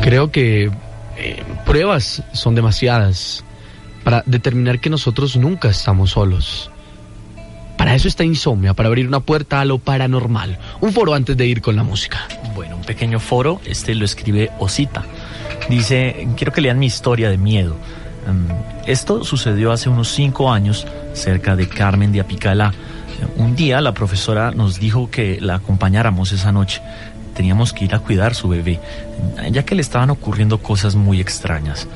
Creo que pruebas son demasiadas para determinar que nosotros nunca estamos solos. Para eso está Insomnia, para abrir una puerta a lo paranormal. Un foro antes de ir con la música. Bueno, un pequeño foro, lo escribe Osita. Dice, quiero que lean mi historia de miedo. Esto sucedió hace unos 5 años, cerca de Carmen de Apicalá. Un día la profesora nos dijo que la acompañáramos esa noche. Teníamos que ir a cuidar su bebé, ya que le estaban ocurriendo cosas muy extrañas.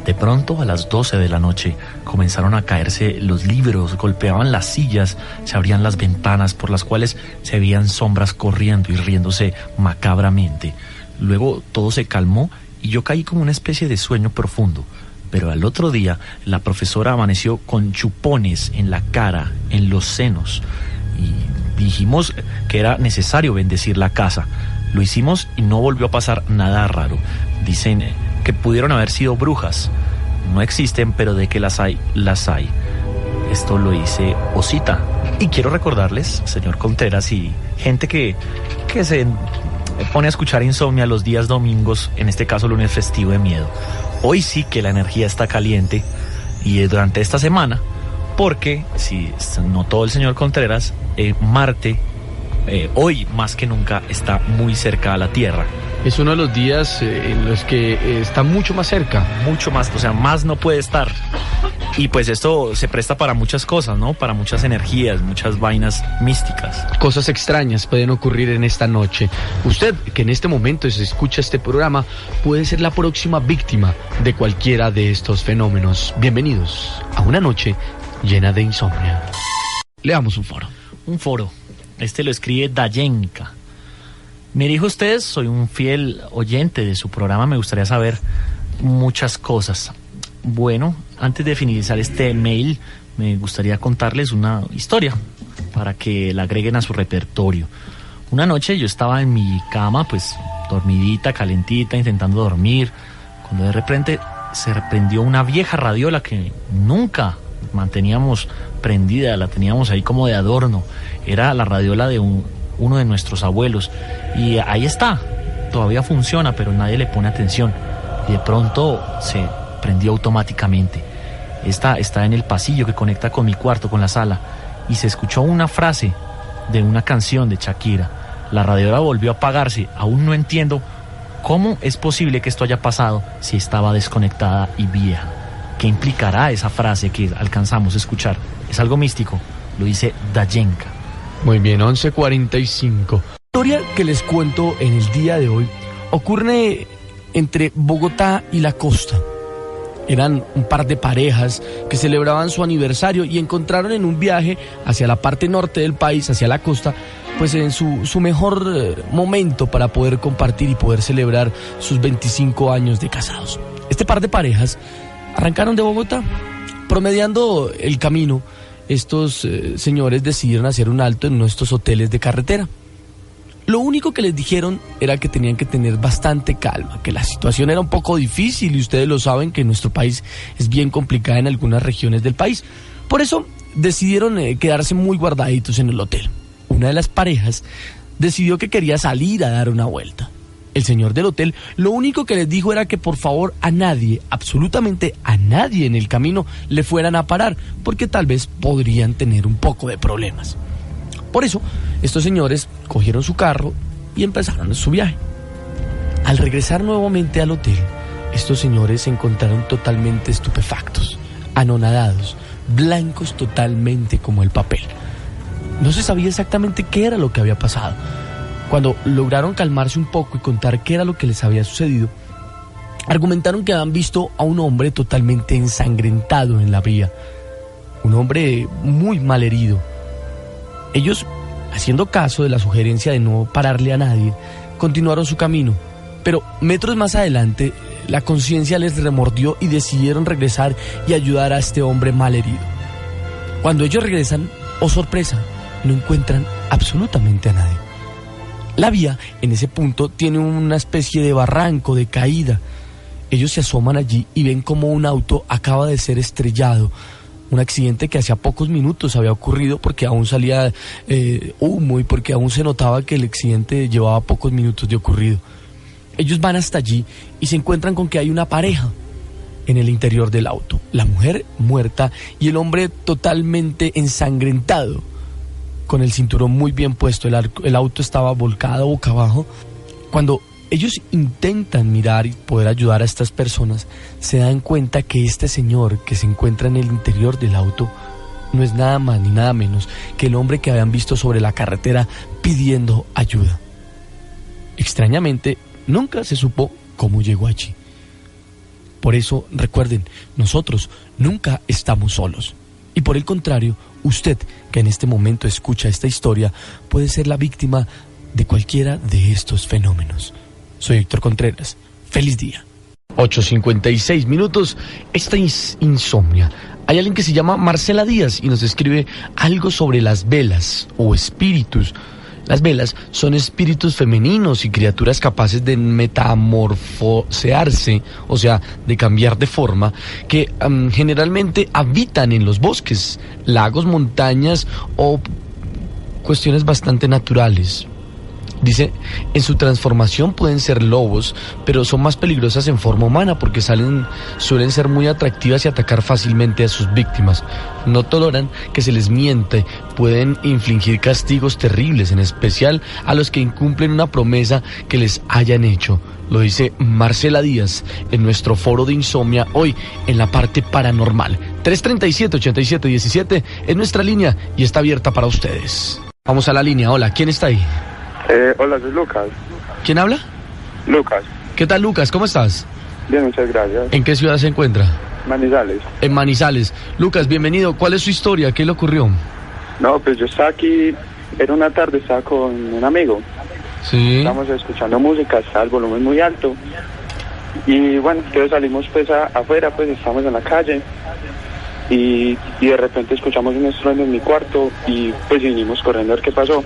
De pronto, a las 12 de la noche, comenzaron a caerse los libros, golpeaban las sillas, se abrían las ventanas por las cuales se veían sombras corriendo y riéndose macabramente. Luego todo se calmó y yo caí como una especie de sueño profundo. Pero al otro día, la profesora amaneció con chupones en la cara, en los senos, y dijimos que era necesario bendecir la casa. Lo hicimos y no volvió a pasar nada raro. Dicen que pudieron haber sido brujas. No existen, pero de que las hay, las hay. Esto lo dice Osita. Y quiero recordarles, señor Contreras, y gente que se pone a escuchar Insomnia los días domingos, en este caso lunes festivo de miedo. Hoy sí que la energía está caliente y durante esta semana, porque si notó el señor Contreras, Marte hoy más que nunca está muy cerca a la Tierra. Es uno de los días en los que está mucho más cerca. Mucho más, o sea, más no puede estar. Y pues esto se presta para muchas cosas, ¿no? Para muchas energías, muchas vainas místicas. Cosas extrañas pueden ocurrir en esta noche. Usted, que en este momento se escucha este programa, puede ser la próxima víctima de cualquiera de estos fenómenos. Bienvenidos a una noche llena de insomnia. Leamos un foro. Un foro. Lo escribe Dayenka. Me dijo usted, soy un fiel oyente de su programa, me gustaría saber muchas cosas. Bueno, antes de finalizar este mail, me gustaría contarles una historia para que la agreguen a su repertorio. Una noche yo estaba en mi cama, pues dormidita, calentita, intentando dormir, cuando de repente se prendió una vieja radiola que nunca manteníamos prendida, la teníamos ahí como de adorno. Era la radiola de uno de nuestros abuelos, y ahí está, todavía funciona, pero nadie le pone atención, y de pronto se prendió automáticamente. Está en el pasillo que conecta con mi cuarto, con la sala, y se escuchó una frase de una canción de Shakira. La radiola volvió a apagarse. Aún no entiendo cómo es posible que esto haya pasado si estaba desconectada y vieja. ¿Qué implicará esa frase que alcanzamos a escuchar? Es algo místico, lo dice Dayenka. Muy bien, 11:45. La historia que les cuento en el día de hoy ocurre entre Bogotá y la costa. Eran un par de parejas que celebraban su aniversario y encontraron en un viaje hacia la parte norte del país, hacia la costa, pues en su mejor momento para poder compartir y poder celebrar sus 25 años de casados. Este par de parejas arrancaron de Bogotá. Promediando el camino, estos señores decidieron hacer un alto en uno de estos hoteles de carretera. Lo único que les dijeron era que tenían que tener bastante calma, que la situación era un poco difícil y ustedes lo saben que nuestro país es bien complicada en algunas regiones del país. Por eso decidieron quedarse muy guardaditos en el hotel. Una de las parejas decidió que quería salir a dar una vuelta. El señor del hotel lo único que les dijo era que por favor a nadie, absolutamente a nadie en el camino le fueran a parar, porque tal vez podrían tener un poco de problemas. Por eso, estos señores cogieron su carro y empezaron su viaje. Al regresar nuevamente al hotel, estos señores se encontraron totalmente estupefactos, anonadados, blancos totalmente como el papel. No se sabía exactamente qué era lo que había pasado. Cuando lograron calmarse un poco y contar qué era lo que les había sucedido, argumentaron que habían visto a un hombre totalmente ensangrentado en la vía, un hombre muy mal herido. Ellos, haciendo caso de la sugerencia de no pararle a nadie, continuaron su camino, pero metros más adelante la conciencia les remordió y decidieron regresar y ayudar a este hombre mal herido. Cuando ellos regresan, oh sorpresa, no encuentran absolutamente a nadie. La vía, en ese punto, tiene una especie de barranco, de caída. Ellos se asoman allí y ven como un auto acaba de ser estrellado. Un accidente que hacía pocos minutos había ocurrido porque aún salía humo y porque aún se notaba que el accidente llevaba pocos minutos de ocurrido. ellos van hasta allí y se encuentran con que hay una pareja en el interior del auto. La mujer muerta y el hombre totalmente ensangrentado, con el cinturón muy bien puesto. El auto estaba volcado boca abajo. Cuando ellos intentan mirar y poder ayudar a estas personas, se dan cuenta que este señor que se encuentra en el interior del auto no es nada más ni nada menos que el hombre que habían visto sobre la carretera pidiendo ayuda. Extrañamente, nunca se supo cómo llegó allí. Por eso, recuerden, nosotros nunca estamos solos. Y por el contrario, usted que en este momento escucha esta historia puede ser la víctima de cualquiera de estos fenómenos. Soy Héctor Contreras. Feliz día. 8:56 minutos. Esta insomnia. Hay alguien que se llama Marcela Díaz y nos escribe algo sobre las velas o espíritus. Las velas son espíritus femeninos y criaturas capaces de metamorfosearse, o sea, de cambiar de forma, que generalmente habitan en los bosques, lagos, montañas o cuestiones bastante naturales. Dice, en su transformación pueden ser lobos, pero son más peligrosas en forma humana porque suelen ser muy atractivas y atacar fácilmente a sus víctimas. No toleran que se les miente, pueden infligir castigos terribles, en especial a los que incumplen una promesa que les hayan hecho. Lo dice Marcela Díaz en nuestro foro de insomnia hoy en la parte paranormal. 337-8717 es nuestra línea y está abierta para ustedes. Vamos a la línea. Hola, ¿quién está ahí? Hola, soy Lucas. ¿Quién habla? Lucas. ¿Qué tal, Lucas? ¿Cómo estás? Bien, muchas gracias. ¿En qué ciudad se encuentra? Manizales. En Manizales. Lucas, bienvenido. ¿Cuál es su historia? ¿Qué le ocurrió? No, pues yo estaba aquí, era una tarde, estaba con un amigo. Sí. Estábamos escuchando música, estaba el volumen muy alto. Y bueno, entonces salimos pues afuera, pues estamos en la calle. Y de repente escuchamos un estruendo en mi cuarto y pues vinimos corriendo a ver qué pasó.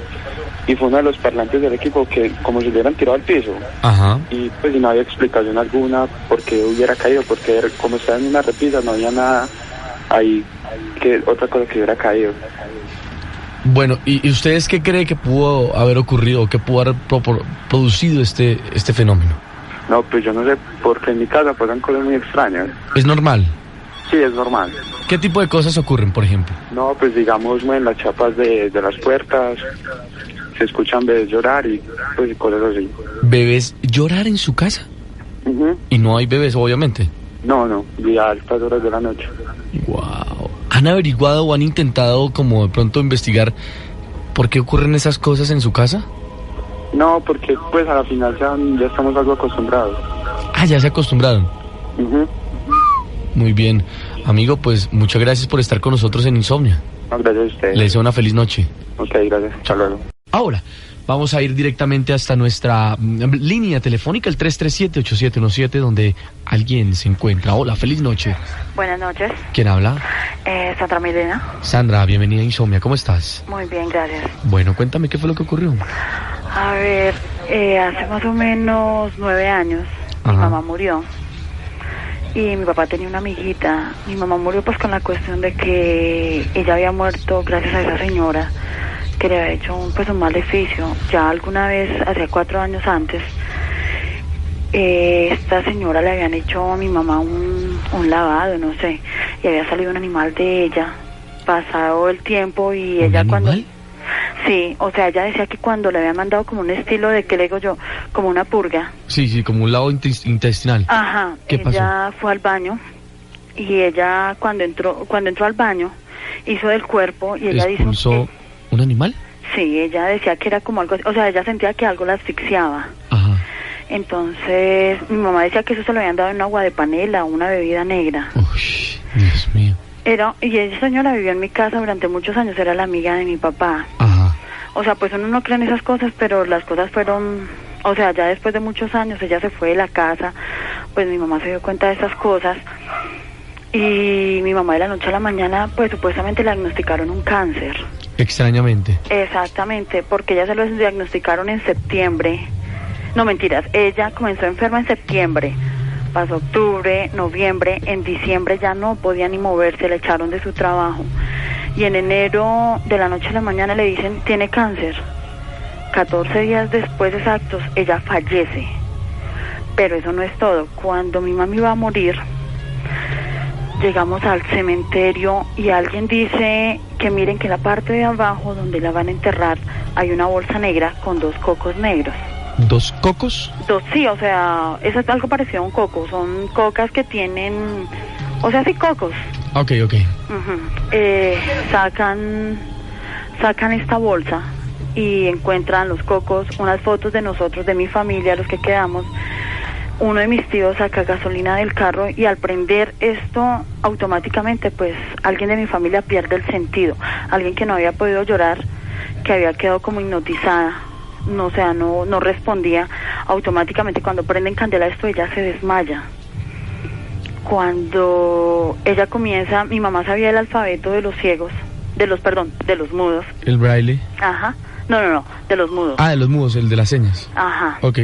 Y fue uno de los parlantes del equipo que como si le hubieran tirado al piso. Ajá. Y pues no había explicación alguna por qué hubiera caído, porque como estaba en una repisa no había nada ahí, que otra cosa que hubiera caído. Bueno, ¿y ustedes qué creen que pudo haber ocurrido, que pudo haber producido este fenómeno? No, pues yo no sé, porque en mi casa pasan cosas muy extrañas. ¿Es normal? Sí, es normal. ¿Qué tipo de cosas ocurren, por ejemplo? No, pues digamos, mueven las chapas de las puertas, se escuchan bebés llorar y pues cosas así. ¿Bebés llorar en su casa? Uh-huh. Y no hay bebés, obviamente. No, y a altas horas de la noche. Wow. ¿Han averiguado o han intentado como de pronto investigar por qué ocurren esas cosas en su casa? No, porque pues a la final ya estamos algo acostumbrados. Ah, ya se acostumbraron. Uh-huh. Muy bien. Amigo, pues muchas gracias por estar con nosotros en Insomnia. No, gracias a ustedes. Le deseo una feliz noche. Ok, gracias. Hasta luego. Ahora, vamos a ir directamente hasta nuestra línea telefónica, el 337-8717, donde alguien se encuentra. Hola, feliz noche. Buenas noches. ¿Quién habla? Sandra Milena. Sandra, bienvenida a Insomnia. ¿Cómo estás? Muy bien, gracias. Bueno, cuéntame qué fue lo que ocurrió. A ver, hace más o menos 9 años, mi mamá murió. Y mi papá tenía una amiguita. Mi mamá murió pues con la cuestión de que ella había muerto gracias a esa señora que le había hecho un maleficio. Ya alguna vez, hace 4 años antes, esta señora le habían hecho a mi mamá un lavado, no sé, y había salido un animal de ella. Pasado el tiempo y ella cuando... Sí, o sea, ella decía que cuando le habían mandado como un estilo de, ¿qué le digo yo? Como una purga. Sí, como un lavado intestinal. Ajá. ¿Qué pasó? Ella fue al baño y ella cuando entró al baño hizo del cuerpo y ella dice... ¿Expulsó un animal? Sí, ella decía que era como algo, o sea, ella sentía que algo la asfixiaba. Ajá. Entonces, mi mamá decía que eso se lo habían dado en agua de panela, una bebida negra. Uy, Dios mío. Y esa señora vivió en mi casa durante muchos años, era la amiga de mi papá. Ajá. O sea, pues uno no cree en esas cosas, pero las cosas fueron... O sea, ya después de muchos años ella se fue de la casa, pues mi mamá se dio cuenta de esas cosas. Y mi mamá de la noche a la mañana, pues supuestamente le diagnosticaron un cáncer. Extrañamente. Exactamente, porque ella se lo diagnosticaron en septiembre. No, mentiras, ella comenzó enferma en septiembre. Pasó octubre, noviembre, en diciembre ya no podía ni moverse, le echaron de su trabajo. Y en enero, de la noche a la mañana, le dicen, tiene cáncer. 14 días después exactos, ella fallece. Pero eso no es todo. Cuando mi mami iba a morir, llegamos al cementerio y alguien dice que miren que en la parte de abajo donde la van a enterrar hay una bolsa negra con 2 cocos negros. ¿2 cocos? Sí, o sea, eso es algo parecido a un coco. Son cocas que tienen, o sea, sí, cocos. Ok. Sacan esta bolsa y encuentran los cocos, unas fotos de nosotros, de mi familia, los que quedamos. Uno de mis tíos saca gasolina del carro y al prender esto, automáticamente, pues, alguien de mi familia pierde el sentido. Alguien que no había podido llorar, que había quedado como hipnotizada, no, o sea, no respondía. Automáticamente, cuando prenden candela esto, ella se desmaya. Cuando ella comienza, mi mamá sabía el alfabeto de los ciegos, de los mudos. ¿El braille? Ajá. No, de los mudos. Ah, de los mudos, el de las señas. Ajá. Ok.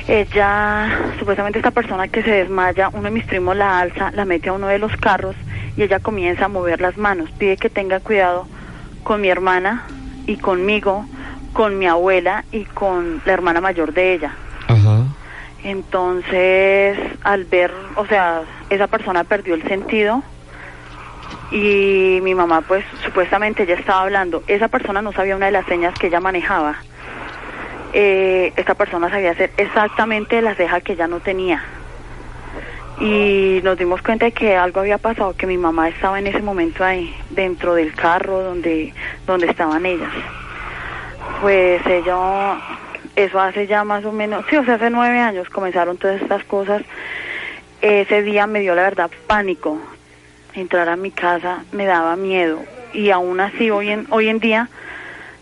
Ella, supuestamente esta persona que se desmaya, uno de mis primos la alza, la mete a uno de los carros y ella comienza a mover las manos, pide que tenga cuidado con mi hermana y conmigo, con mi abuela y con la hermana mayor de ella. Ajá. Entonces, al ver, o sea, esa persona perdió el sentido y mi mamá, pues, supuestamente ella estaba hablando. Esa persona no sabía una de las señas que ella manejaba. Esta persona sabía hacer exactamente la ceja que ella no tenía. Y nos dimos cuenta de que algo había pasado, que mi mamá estaba en ese momento ahí, dentro del carro donde estaban ellas. Pues ella, eso hace ya más o menos, sí, o sea, hace 9 años comenzaron todas estas cosas. Ese día me dio, la verdad, pánico. Entrar a mi casa me daba miedo. Y aún así, hoy en día,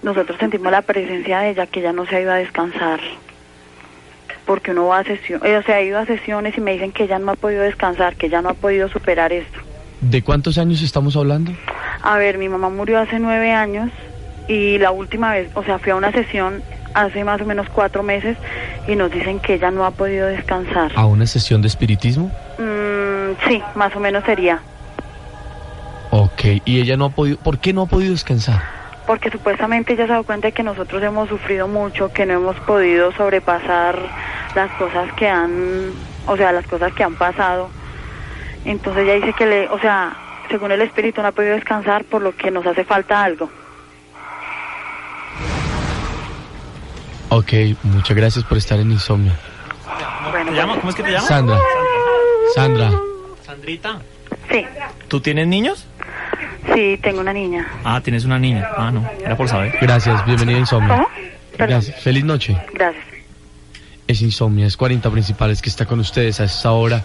nosotros sentimos la presencia de ella, que ella no se ha ido a descansar. Porque uno va a sesiones, ella se ha ido a sesiones y me dicen que ella no ha podido descansar, que ella no ha podido superar esto. ¿De cuántos años estamos hablando? A ver, mi mamá murió hace 9 años y la última vez, o sea, fui a una sesión hace más o menos 4 meses y nos dicen que ella no ha podido descansar. ¿A una sesión de espiritismo? Sí, más o menos sería. Ok, y ella no ha podido, ¿por qué no ha podido descansar? Porque supuestamente ella se ha dado cuenta de que nosotros hemos sufrido mucho, que no hemos podido sobrepasar las cosas que han pasado. Entonces ella dice que según el espíritu no ha podido descansar, por lo que nos hace falta algo. Ok, muchas gracias por estar en Insomnio. Bueno, ¿cómo es que te llamas? Sandra. ¿Sandrita? Sí. ¿Tú tienes niños? Sí, tengo una niña. Ah, tienes una niña. Ah, no, era por saber. Gracias, bienvenida a Insomnio. ¿Cómo? Gracias, feliz noche. Gracias. Es Insomnia, es 40 Principales que está con ustedes a esta hora.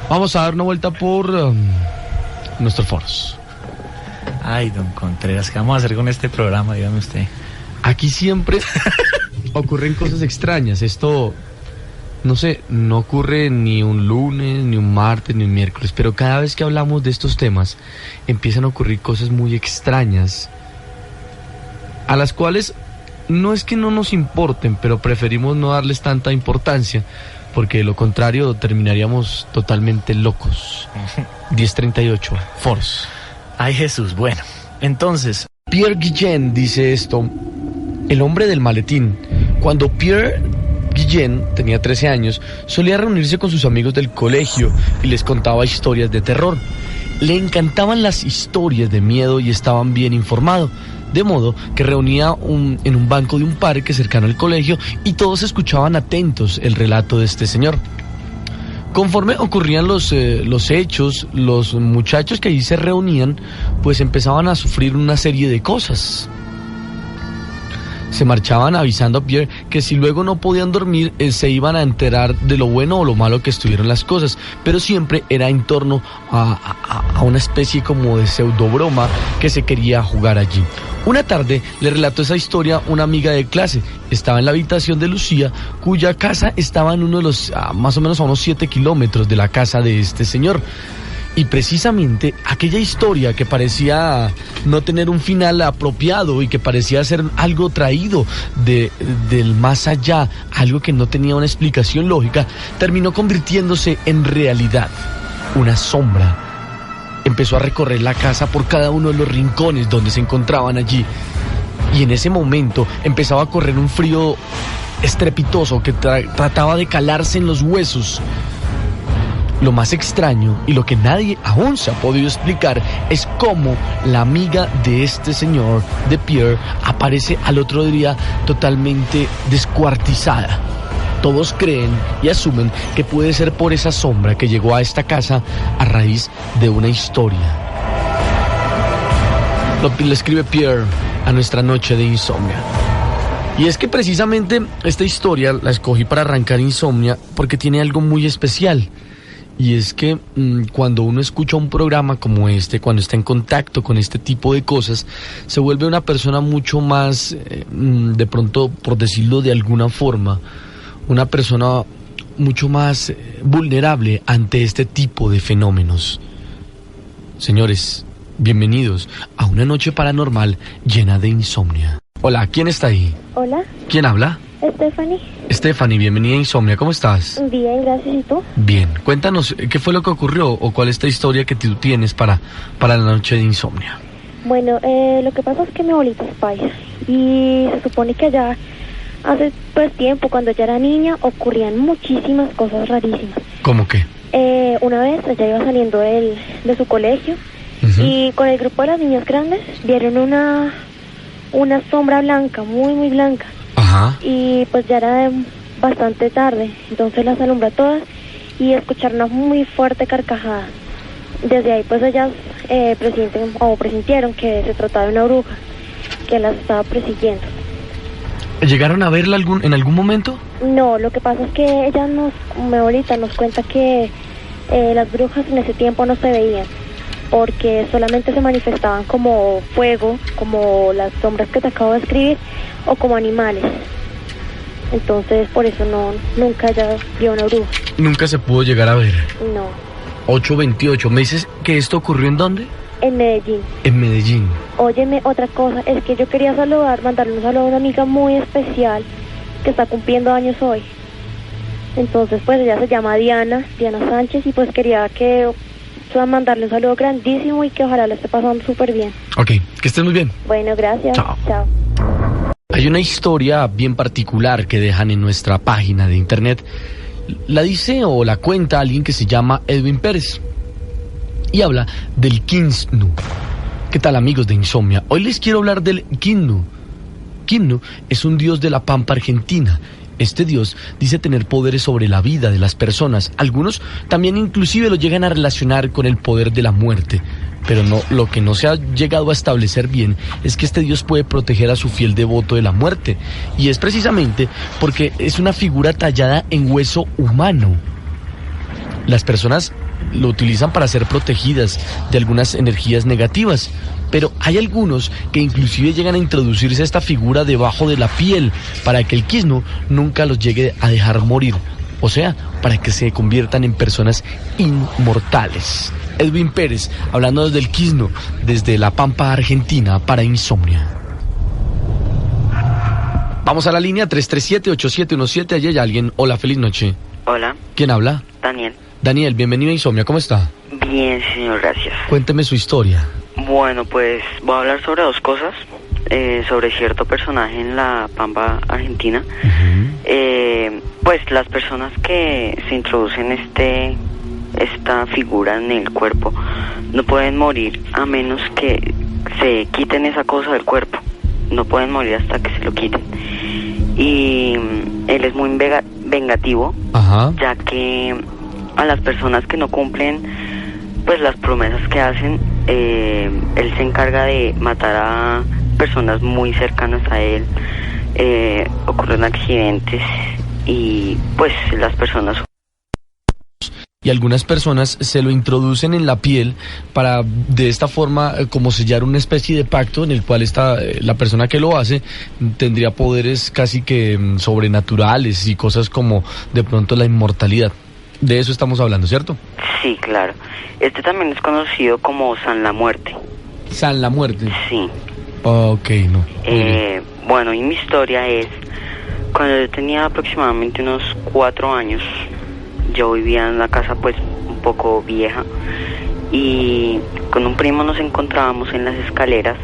Vamos a dar una vuelta por nuestros foros. Ay, don Contreras, ¿qué vamos a hacer con este programa? Dígame usted. Aquí siempre ocurren cosas extrañas. Esto, no sé, no ocurre ni un lunes, ni un martes, ni un miércoles, pero cada vez que hablamos de estos temas empiezan a ocurrir cosas muy extrañas, a las cuales no es que no nos importen, pero preferimos no darles tanta importancia, porque de lo contrario terminaríamos totalmente locos. 10:38, Foros. Ay, Jesús, bueno, entonces... Pierre Guillén dice esto: el hombre del maletín. Cuando Pierre Guillén tenía 13 años, solía reunirse con sus amigos del colegio y les contaba historias de terror. Le encantaban las historias de miedo y estaban bien informados, de modo que reunía en un banco de un parque cercano al colegio y todos escuchaban atentos el relato de este señor. Conforme ocurrían los hechos, los muchachos que allí se reunían, pues empezaban a sufrir una serie de cosas. Se marchaban avisando a Pierre que si luego no podían dormir, se iban a enterar de lo bueno o lo malo que estuvieron las cosas, pero siempre era en torno a una especie como de pseudo broma que se quería jugar allí. Una tarde le relató esa historia una amiga de clase. Estaba en la habitación de Lucía, cuya casa estaba en uno de los, más o menos a unos 7 kilómetros de la casa de este señor. Y precisamente aquella historia que parecía no tener un final apropiado y que parecía ser algo traído del más allá, algo que no tenía una explicación lógica, terminó convirtiéndose en realidad. Una sombra empezó a recorrer la casa por cada uno de los rincones donde se encontraban allí. y en ese momento empezaba a correr un frío estrepitoso que trataba de calarse en los huesos. Lo más extraño y lo que nadie aún se ha podido explicar es cómo la amiga de este señor, de Pierre, aparece al otro día totalmente descuartizada. Todos creen y asumen que puede ser por esa sombra que llegó a esta casa a raíz de una historia. Lo le escribe Pierre a nuestra noche de insomnia. Y es que precisamente esta historia la escogí para arrancar Insomnia porque tiene algo muy especial. Y es que cuando uno escucha un programa como este, cuando está en contacto con este tipo de cosas, se vuelve una persona mucho más, de pronto, por decirlo de alguna forma, una persona mucho más vulnerable ante este tipo de fenómenos. Señores, bienvenidos a una noche paranormal llena de insomnia. Hola, ¿quién está ahí? Hola. ¿Quién habla? Stephanie, bienvenida a Insomnia, ¿cómo estás? Bien, gracias, ¿y tú? Bien, cuéntanos, ¿qué fue lo que ocurrió o cuál es esta historia que tú tienes para la noche de Insomnia? Bueno, lo que pasa es que mi abuelita es paisa y se supone que allá hace pues tiempo, cuando ella era niña, ocurrían muchísimas cosas rarísimas. ¿Cómo qué? Una vez ella iba saliendo de su colegio y con el grupo de las niñas grandes vieron una sombra blanca, muy muy blanca. Ajá. Y pues ya era bastante tarde, entonces las alumbró a todas y escucharon una muy fuerte carcajada. Desde ahí pues ellas presintieron que se trataba de una bruja que las estaba persiguiendo. ¿Llegaron a verla en algún momento? No, lo que pasa es que mi abuelita nos cuenta que las brujas en ese tiempo no se veían, porque solamente se manifestaban como fuego, como las sombras que te acabo de escribir, o como animales. Entonces, por eso nunca ella vio una bruja. Nunca se pudo llegar a ver. No. 828, ¿me dices que esto ocurrió en dónde? En Medellín. En Medellín. Óyeme, otra cosa, es que yo quería mandarle un saludo a una amiga muy especial que está cumpliendo años hoy. Entonces, pues ella se llama Diana Sánchez, y pues quería mandarle un saludo grandísimo y que ojalá le esté pasando súper bien. Ok, que estés muy bien. Bueno, gracias. Chao. Hay una historia bien particular que dejan en nuestra página de internet. La dice o la cuenta alguien que se llama Edwin Pérez y habla del Kinnu. ¿Qué tal, amigos de Insomnia? Hoy les quiero hablar del Kinnu. Kinnu es un dios de la pampa argentina. Este dios dice tener poderes sobre la vida de las personas. Algunos también inclusive lo llegan a relacionar con el poder de la muerte. Pero lo que no se ha llegado a establecer bien es que este dios puede proteger a su fiel devoto de la muerte. Y es precisamente porque es una figura tallada en hueso humano. Las personas lo utilizan para ser protegidas de algunas energías negativas. Pero hay algunos que inclusive llegan a introducirse esta figura debajo de la piel para que el Kinnu nunca los llegue a dejar morir. O sea, para que se conviertan en personas inmortales. Edwin Pérez, hablando desde el Kinnu, desde La Pampa, Argentina, para Insomnia. Vamos a la línea 337-8717. Allí hay alguien. Hola, feliz noche. Hola. ¿Quién habla? Daniel. Daniel, bienvenido a Insomnia. ¿Cómo está? Bien, señor, gracias. Cuénteme su historia. Bueno, pues voy a hablar sobre dos cosas. Sobre cierto personaje en La Pampa, Argentina. Pues las personas que se introducen esta figura en el cuerpo no pueden morir a menos que se quiten esa cosa del cuerpo. No pueden morir hasta que se lo quiten. Y él es muy vengativo. Ajá. Ya que a las personas que no cumplen pues las promesas que hacen, él se encarga de matar a personas muy cercanas a él. Ocurren accidentes y pues las personas... Y algunas personas se lo introducen en la piel para de esta forma como sellar una especie de pacto en el cual la persona que lo hace tendría poderes casi que sobrenaturales y cosas como de pronto la inmortalidad. De eso estamos hablando, ¿cierto? Sí, claro. Este también es conocido como San la Muerte. ¿San la Muerte? Sí. Ok, no. Bueno, y mi historia es... Cuando yo tenía aproximadamente unos 4 años, yo vivía en una casa pues un poco vieja y con un primo nos encontrábamos en las escaleras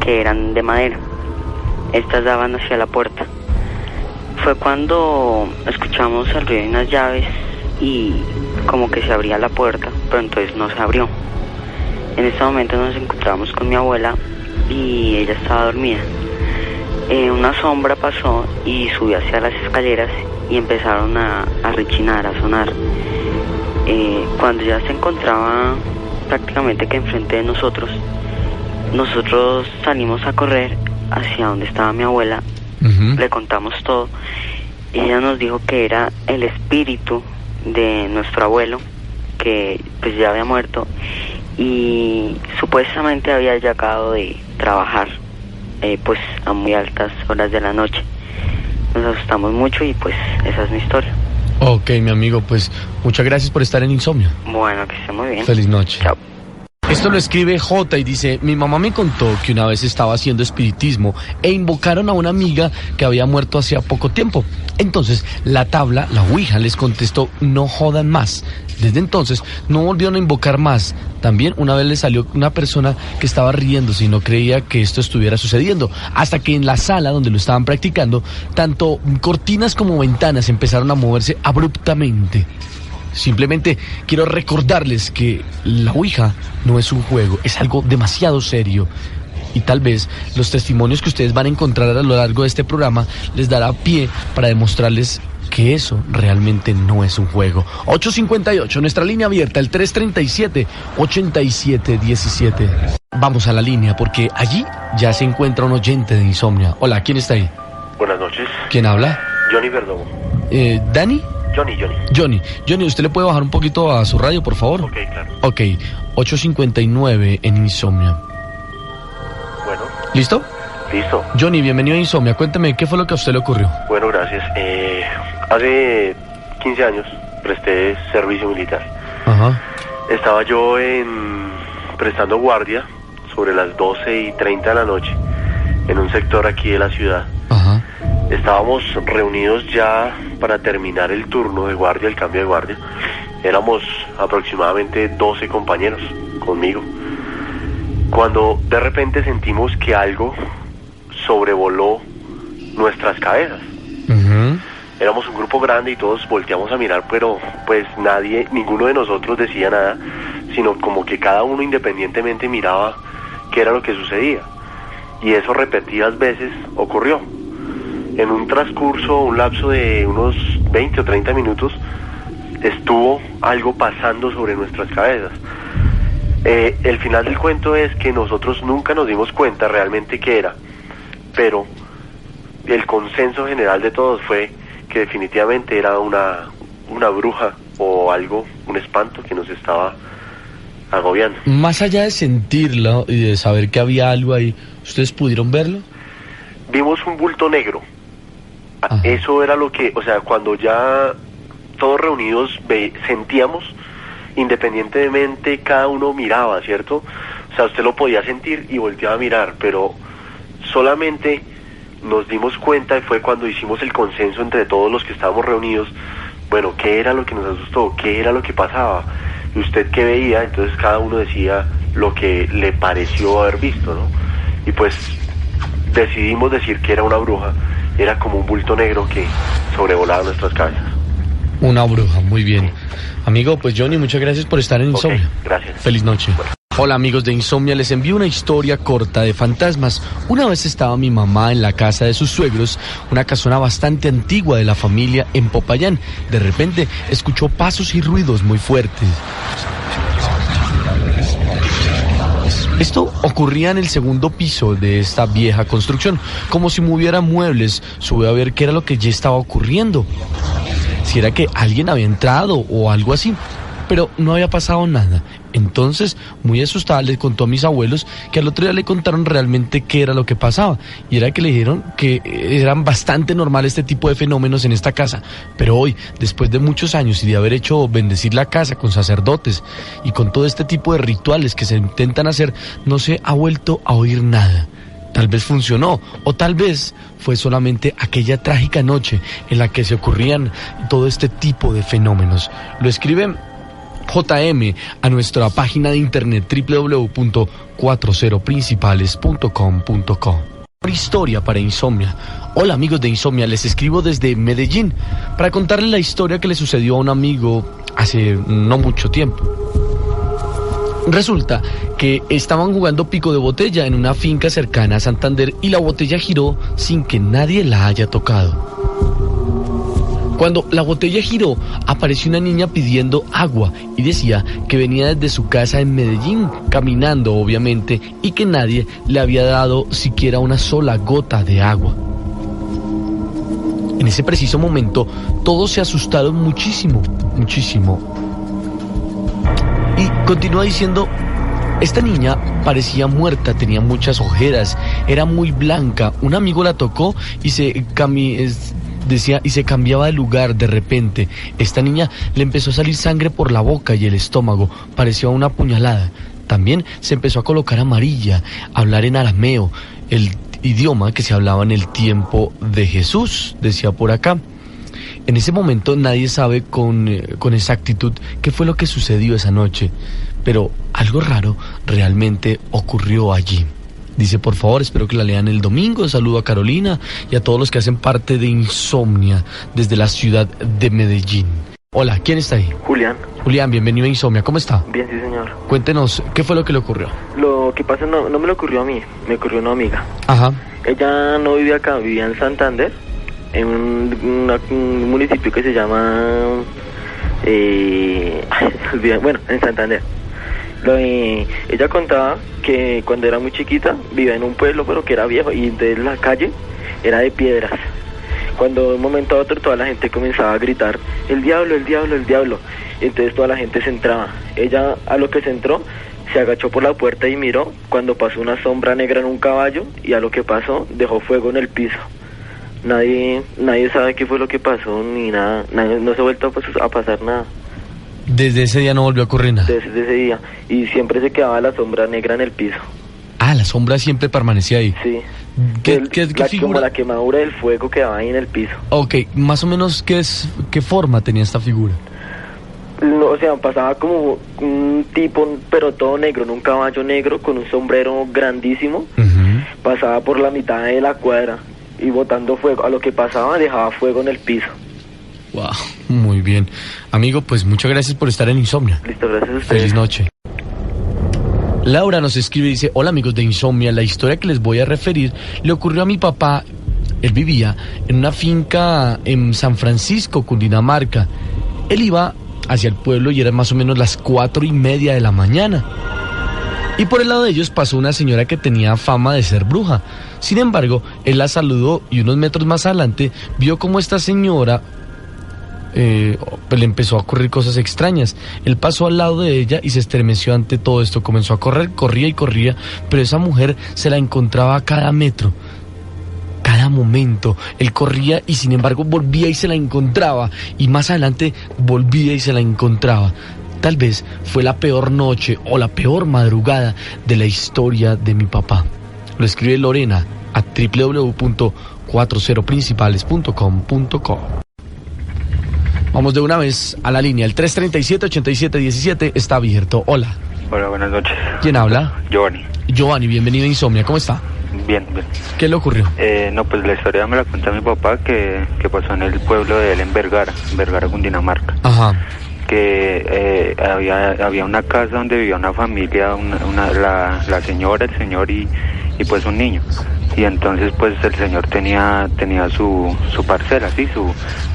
que eran de madera. estas daban hacia la puerta. Fue cuando escuchamos el ruido de unas llaves y como que se abría la puerta, pero entonces no se abrió. En este momento nos encontramos con mi abuela y ella estaba dormida. Una sombra pasó y subió hacia las escaleras y empezaron a rechinar, a sonar. Cuando ya se encontraba prácticamente que enfrente de nosotros salimos a correr hacia donde estaba mi abuela. Le contamos todo. Ella nos dijo que era el espíritu de nuestro abuelo, que pues ya había muerto y supuestamente había llegado de trabajar pues a muy altas horas de la noche. Nos asustamos mucho y pues esa es mi historia. Ok, mi amigo, pues muchas gracias por estar en Insomnia. Bueno, que esté muy bien. Feliz noche. Chao. Esto lo escribe J y dice: mi mamá me contó que una vez estaba haciendo espiritismo e invocaron a una amiga que había muerto hacía poco tiempo. Entonces la tabla, la ouija, les contestó: no jodan más. Desde entonces no volvieron a invocar más. También una vez le salió una persona que estaba riéndose y no creía que esto estuviera sucediendo, hasta que en la sala donde lo estaban practicando, tanto cortinas como ventanas empezaron a moverse abruptamente. Simplemente quiero recordarles que la ouija no es un juego, es algo demasiado serio. Y tal vez los testimonios que ustedes van a encontrar a lo largo de este programa les dará pie para demostrarles que eso realmente no es un juego. 858, nuestra línea abierta, el 337-8717. Vamos a la línea porque allí ya se encuentra un oyente de Insomnia. Hola, ¿quién está ahí? Buenas noches. ¿Quién habla? Johnny Verdomo. ¿Dani? Johnny, ¿usted le puede bajar un poquito a su radio, por favor? Ok, claro. Ok, 859 en Insomnia. Bueno. ¿Listo? Listo. Johnny, bienvenido a Insomnia. Cuénteme, ¿qué fue lo que a usted le ocurrió? Bueno, gracias. Hace 15 años presté servicio militar. Ajá. Estaba yo prestando guardia sobre las 12:30 de la noche en un sector aquí de la ciudad. Ajá. Estábamos reunidos ya para terminar el turno de guardia, el cambio de guardia. Éramos aproximadamente 12 compañeros conmigo. Cuando de repente sentimos que algo sobrevoló nuestras cabezas. Uh-huh. Éramos un grupo grande y todos volteamos a mirar, pero pues ninguno de nosotros decía nada, sino como que cada uno independientemente miraba qué era lo que sucedía. Y eso repetidas veces ocurrió. En un transcurso, un lapso de unos 20 o 30 minutos, estuvo algo pasando sobre nuestras cabezas. El final del cuento es que nosotros nunca nos dimos cuenta realmente qué era, pero el consenso general de todos fue que definitivamente era una bruja o algo, un espanto que nos estaba agobiando. Más allá de sentirlo y de saber que había algo ahí, ¿ustedes pudieron verlo? Vimos un bulto negro. Ajá. Eso era lo que, o sea, cuando ya todos reunidos sentíamos, independientemente cada uno miraba, ¿cierto? O sea, usted lo podía sentir y volteaba a mirar, pero solamente nos dimos cuenta y fue cuando hicimos el consenso entre todos los que estábamos reunidos. Bueno, ¿qué era lo que nos asustó? ¿Qué era lo que pasaba? ¿Y usted qué veía? Entonces cada uno decía lo que le pareció haber visto, ¿no? Y pues decidimos decir que era una bruja. Era como un bulto negro que sobrevolaba nuestras cabezas. Una bruja, muy bien. Amigo, pues Johnny, muchas gracias por estar en Insomnia. Okay, gracias. Feliz noche. Bueno. Hola amigos de Insomnia, les envío una historia corta de fantasmas. Una vez estaba mi mamá en la casa de sus suegros, una casona bastante antigua de la familia en Popayán. De repente escuchó pasos y ruidos muy fuertes. Esto ocurría en el segundo piso de esta vieja construcción, como si movieran muebles. Subió a ver qué era lo que ya estaba ocurriendo, si era que alguien había entrado o algo así, pero no había pasado nada. Entonces, muy asustada, le contó a mis abuelos que al otro día le contaron realmente qué era lo que pasaba, y era que le dijeron que eran bastante normal este tipo de fenómenos en esta casa. Pero hoy, después de muchos años y de haber hecho bendecir la casa con sacerdotes y con todo este tipo de rituales que se intentan hacer, no se ha vuelto a oír nada. Tal vez funcionó, o tal vez fue solamente aquella trágica noche en la que se ocurrían todo este tipo de fenómenos. Lo escriben JM a nuestra página de internet www.40principales.com.co. Historia para Insomnia. Hola amigos de Insomnia, les escribo desde Medellín para contarles la historia que le sucedió a un amigo hace no mucho tiempo. Resulta que estaban jugando pico de botella en una finca cercana a Santander y la botella giró sin que nadie la haya tocado. Cuando la botella giró, apareció una niña pidiendo agua y decía que venía desde su casa en Medellín, caminando obviamente, y que nadie le había dado siquiera una sola gota de agua. En ese preciso momento, todos se asustaron muchísimo. Y continúa diciendo, esta niña parecía muerta, tenía muchas ojeras, era muy blanca. Un amigo la tocó y se cambiaba de lugar de repente. Esta niña le empezó a salir sangre por la boca y el estómago, parecía una puñalada. También se empezó a colocar amarilla, a hablar en arameo, el idioma que se hablaba en el tiempo de Jesús, decía por acá. En ese momento nadie sabe con exactitud qué fue lo que sucedió esa noche, pero algo raro realmente ocurrió allí. Dice, por favor, espero que la lean el domingo. Saludo a Carolina y a todos los que hacen parte de Insomnia desde la ciudad de Medellín. Hola, ¿quién está ahí? Julián. Julián, bienvenido a Insomnia. ¿Cómo está? Bien, sí, señor. Cuéntenos, ¿qué fue lo que le ocurrió? Lo que pasa no me lo ocurrió a mí, me ocurrió a una amiga. Ajá. Ella no vivía acá, vivía en Santander, en un municipio que se llama... en Santander. Ella contaba que cuando era muy chiquita vivía en un pueblo pero que era viejo y entonces la calle era de piedras. Cuando de un momento a otro toda la gente comenzaba a gritar el diablo, el diablo, el diablo, entonces toda la gente se entraba. Ella a lo que se entró se agachó por la puerta y miró cuando pasó una sombra negra en un caballo y a lo que pasó dejó fuego en el piso. Nadie sabe qué fue lo que pasó ni nada, no se ha vuelto a pasar nada. Desde ese día no volvió a ocurrir nada. Desde ese día. Y siempre se quedaba la sombra negra en el piso. Ah, la sombra siempre permanecía ahí. Sí. ¿Qué figura? Como la quemadura del fuego quedaba ahí en el piso. Ok, más o menos, ¿qué forma tenía esta figura? No, o sea, pasaba como un tipo, pero todo negro, en un caballo negro con un sombrero grandísimo. Uh-huh. Pasaba por la mitad de la cuadra y botando fuego. A lo que pasaba dejaba fuego en el piso. Wow, muy bien. Amigo, pues muchas gracias por estar en Insomnia. Listo, gracias a ustedes. Feliz noche. Laura nos escribe y dice, hola amigos de Insomnia, la historia que les voy a referir le ocurrió a mi papá. Él vivía en una finca en San Francisco, Cundinamarca. Él iba hacia el pueblo y eran más o menos las 4:30 de la mañana. Y por el lado de ellos pasó una señora que tenía fama de ser bruja. Sin embargo, él la saludó y unos metros más adelante vio como esta señora... le empezó a ocurrir cosas extrañas. Él pasó al lado de ella y se estremeció ante todo esto. Comenzó a correr, corría y corría, pero esa mujer se la encontraba a cada metro, cada momento. Él corría y sin embargo volvía y se la encontraba, y más adelante volvía y se la encontraba. Tal vez fue la peor noche o la peor madrugada de la historia de mi papá. Lo escribe Lorena a www.40principales.com.co. Vamos de una vez a la línea. El 337-8717 está abierto. Hola. Hola, buenas noches. ¿Quién habla? Giovanni. Giovanni, bienvenido a Insomnia. ¿Cómo está? Bien, bien. ¿Qué le ocurrió? No, pues la historia me la cuenta mi papá que pasó en el pueblo de él, en Vergara, Cundinamarca. Ajá. Que había una casa donde vivía una familia, la señora, el señor y pues un niño. Y entonces pues el señor tenía su parcela, sí,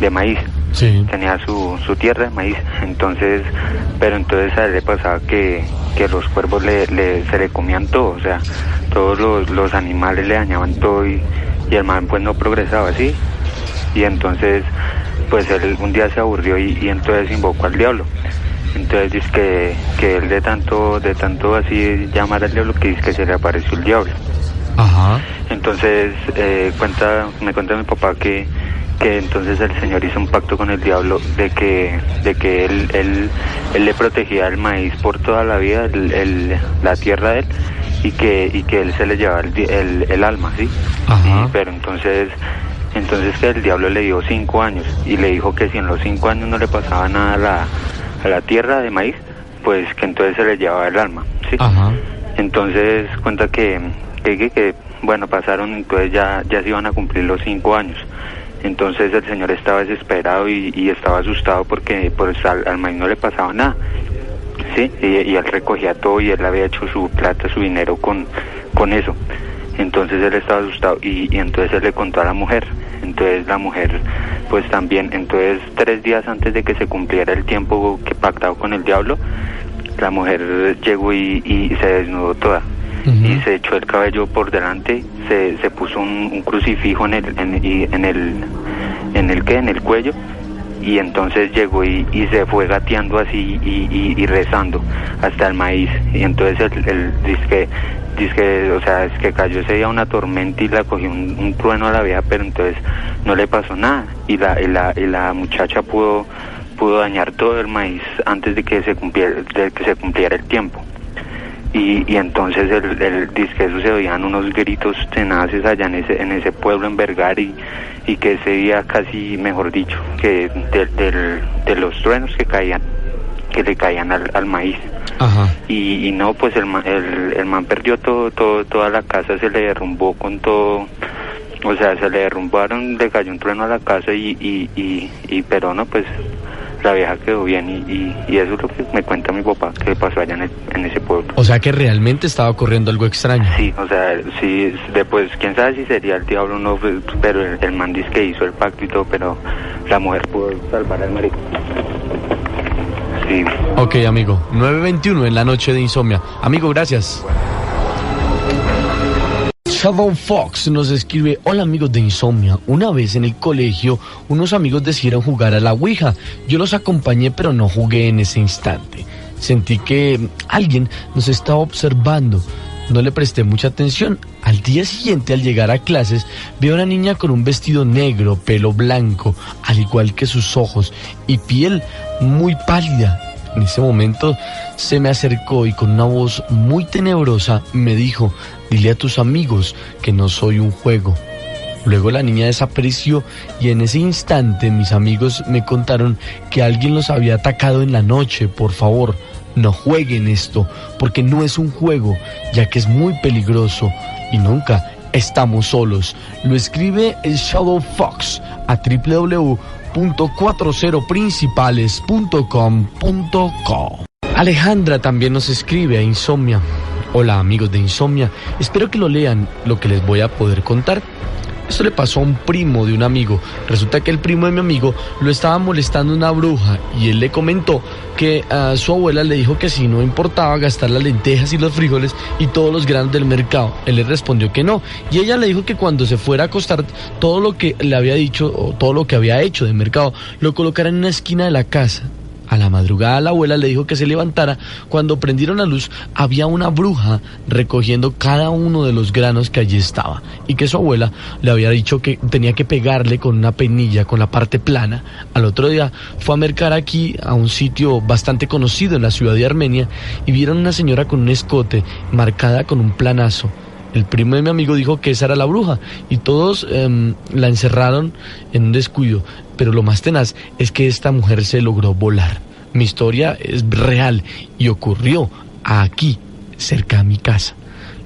de maíz. Sí. Tenía su tierra de maíz. Entonces a él le pasaba que los cuervos se le comían todo, o sea, todos los animales le dañaban todo y el man pues no progresaba, ¿sí? Y entonces pues él un día se aburrió y entonces invocó al diablo. Entonces dice que él de tanto así llamar al diablo que dice que se le apareció el diablo. Ajá. Entonces me cuenta mi papá que entonces el señor hizo un pacto con el diablo de que él le protegía el maíz por toda la vida, la tierra de él, y que él se le llevaba el alma, ¿sí? Ajá. Pero entonces que el diablo le dio 5 años y le dijo que si en los 5 años no le pasaba nada a la tierra de maíz, pues que entonces se le llevaba el alma, ¿sí? Ajá. Entonces cuenta que bueno, pasaron, entonces ya se iban a cumplir los 5 años. Entonces el señor estaba desesperado y estaba asustado porque pues al maíz no le pasaba nada, ¿sí? Y él recogía todo y él había hecho su plata, su dinero con eso. Entonces él estaba asustado y entonces él le contó a la mujer. Entonces la mujer pues también, entonces 3 días antes de que se cumpliera el tiempo que pactado con el diablo, la mujer llegó y se desnudó toda. Y se echó el cabello por delante, se puso un crucifijo en el cuello, y entonces llegó y se fue gateando así y rezando hasta el maíz. Y entonces él dice, o sea, es que cayó ese día una tormenta y la cogió un trueno a la vieja, pero entonces no le pasó nada, y la muchacha pudo dañar todo el maíz antes de que se cumpliera el tiempo. Y entonces él dice que eso se oían unos gritos tenaces allá en ese pueblo, en Vergara, y que ese día casi, mejor dicho, que de los truenos que le caían al maíz. Ajá. Y no, pues el man perdió toda la casa, se le derrumbó con todo, o sea, se le derrumbaron, le cayó un trueno a la casa pero no, pues la vieja quedó bien y eso es lo que me cuenta mi papá que pasó allá en ese pueblo. O sea que realmente estaba ocurriendo algo extraño. Sí, o sea, sí, después quién sabe si sería el diablo o no, pero el man dice que hizo el pacto y todo, pero la mujer pudo salvar al marido. Sí. Ok, amigo, 9:21 en la noche de insomnia. Amigo, gracias. Shadow Fox nos escribe: hola amigos de Insomnia, una vez en el colegio unos amigos decidieron jugar a la Ouija. Yo los acompañé pero no jugué en ese instante. Sentí que alguien nos estaba observando. No le presté mucha atención. Al día siguiente, al llegar a clases, vi a una niña con un vestido negro, pelo blanco, al igual que sus ojos, y piel muy pálida. En ese momento se me acercó y con una voz muy tenebrosa me dijo: dile a tus amigos que no soy un juego. Luego la niña desapareció y en ese instante mis amigos me contaron que alguien los había atacado en la noche. Por favor, no jueguen esto, porque no es un juego, ya que es muy peligroso y nunca estamos solos. Lo escribe el Shadow Fox a www.40principales.com.co. Alejandra también nos escribe a Insomnia: hola amigos de Insomnia, espero que lo lean lo que les voy a poder contar. Esto le pasó a un primo de un amigo. Resulta que el primo de mi amigo lo estaba molestando una bruja y él le comentó que su abuela le dijo que si no importaba gastar las lentejas y los frijoles y todos los granos del mercado. Él le respondió que no, y ella le dijo que cuando se fuera a acostar, todo lo que le había dicho o todo lo que había hecho de mercado lo colocara en una esquina de la casa. A la madrugada la abuela le dijo que se levantara. Cuando prendieron la luz había una bruja recogiendo cada uno de los granos que allí estaba, y que su abuela le había dicho que tenía que pegarle con una peinilla con la parte plana. Al otro día fue a mercar aquí a un sitio bastante conocido en la ciudad de Armenia y vieron una señora con un escote marcada con un planazo. El primo de mi amigo dijo que esa era la bruja y todos la encerraron en un descuido, pero lo más tenaz es que esta mujer se logró volar. Mi historia es real y ocurrió aquí, cerca de mi casa.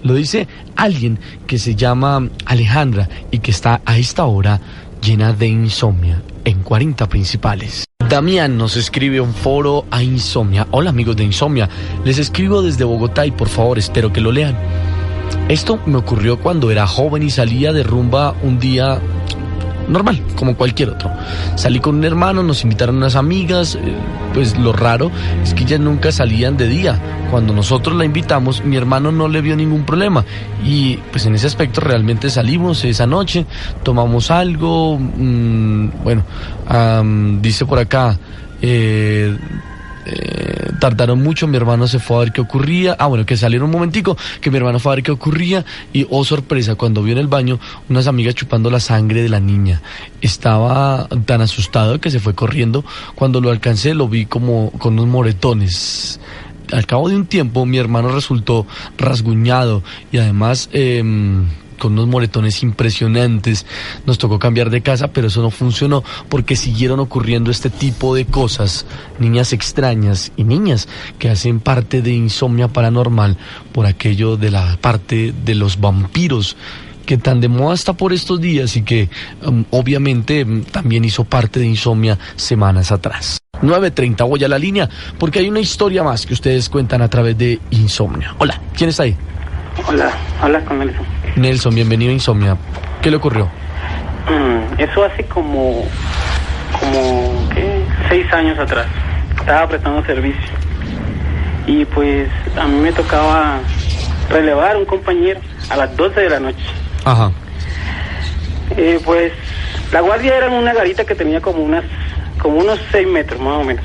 Lo dice alguien que se llama Alejandra y que está a esta hora llena de insomnia en 40 principales. Damián nos escribe un foro a Insomnia: hola amigos de Insomnia, les escribo desde Bogotá y por favor espero que lo lean. Esto me ocurrió cuando era joven y salía de rumba un día normal, como cualquier otro. Salí con un hermano, nos invitaron unas amigas, pues lo raro es que ellas nunca salían de día. Cuando nosotros la invitamos, mi hermano no le vio ningún problema y pues en ese aspecto realmente salimos esa noche, tomamos algo, dice por acá, tardaron mucho, mi hermano se fue a ver qué ocurría, que salieron un momentico, que mi hermano fue a ver qué ocurría y oh sorpresa, cuando vio en el baño unas amigas chupando la sangre de la niña. Estaba tan asustado que se fue corriendo. Cuando lo alcancé lo vi como con unos moretones. Al cabo de un tiempo mi hermano resultó rasguñado y además con unos moretones impresionantes. Nos tocó cambiar de casa, pero eso no funcionó porque siguieron ocurriendo este tipo de cosas. Niñas extrañas y niñas que hacen parte de Insomnia Paranormal por aquello de la parte de los vampiros, que tan de moda está por estos días y que obviamente también hizo parte de Insomnia semanas atrás. 9:30, voy a la línea porque hay una historia más que ustedes cuentan a través de Insomnia. Hola, ¿quién está ahí? Hola, con Nelson. Nelson, bienvenido a Insomnia. ¿Qué le ocurrió? Eso hace como ¿qué? 6 años atrás. Estaba prestando servicio y pues a mí me tocaba relevar a un compañero a las 12 de la noche. Ajá. Pues la guardia era una garita que tenía como unos 6 metros más o menos.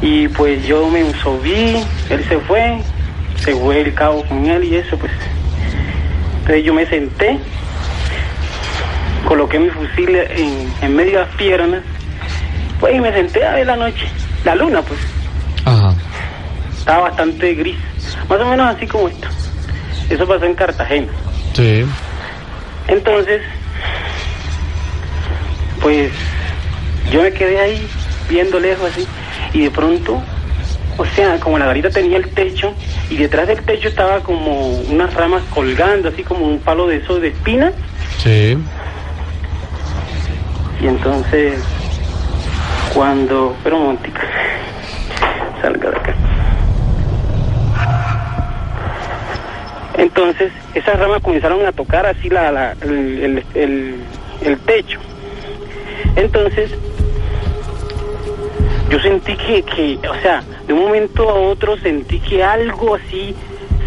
Y pues yo me subí, él se fue el cabo con él y eso pues. Entonces yo me senté, coloqué mi fusil en medio de las piernas, pues y me senté a ver la noche, la luna pues. Ajá. Estaba bastante gris, más o menos así como esto. Eso pasó en Cartagena. Sí. Entonces, pues yo me quedé ahí viendo lejos así y de pronto, o sea, como la garita tenía el techo y detrás del techo estaba como unas ramas colgando, así como un palo de esos de espina. Sí. Y entonces, pero un momentico, salga de acá. Entonces, esas ramas comenzaron a tocar así el techo. Entonces, yo sentí que, o sea, de un momento a otro sentí que algo así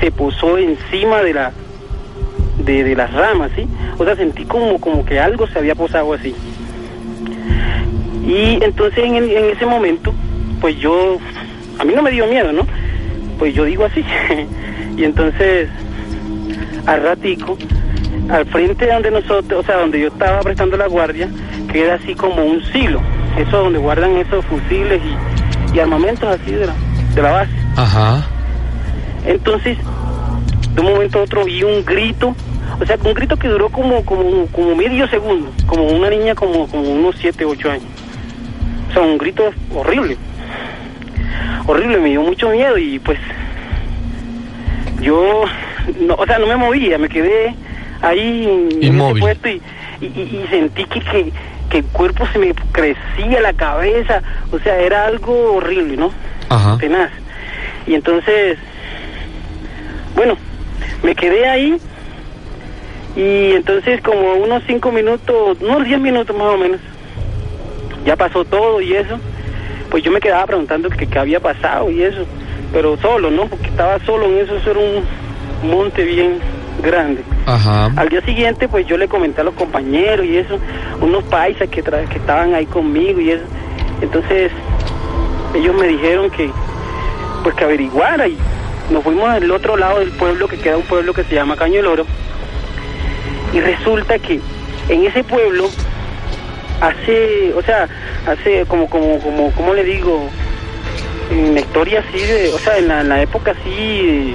se posó encima de las ramas, ¿sí? O sea, sentí como que algo se había posado así. Y entonces en ese momento, pues a mí no me dio miedo, ¿no? Pues yo digo así. Y entonces, al ratico, al frente de donde nosotros, o sea, donde yo estaba prestando la guardia, queda así como un silo, eso donde guardan esos fusiles y armamentos así de la base. Ajá. Entonces, de un momento a otro vi un grito, o sea, un grito que duró como medio segundo, como una niña como unos 7, 8 años. O sea, un grito horrible, me dio mucho miedo y pues yo, no me movía, me quedé ahí inmóvil. En ese puesto y sentí que el cuerpo se me crecía, la cabeza, o sea, era algo horrible, ¿no? Ajá. Tenaz. Y entonces, bueno, me quedé ahí y entonces como unos 5 minutos, unos 10 minutos más o menos, ya pasó todo y eso, pues yo me quedaba preguntando qué había pasado y eso, pero solo, ¿no? Porque estaba solo en eso era un monte bien grande. Ajá. Al día siguiente, pues yo le comenté a los compañeros y eso, unos paisas que estaban ahí conmigo y eso. Entonces, ellos me dijeron que averiguara y nos fuimos al otro lado del pueblo, que queda un pueblo que se llama Caño del Oro. Y resulta que en ese pueblo hace como le digo, en la historia así en la época así,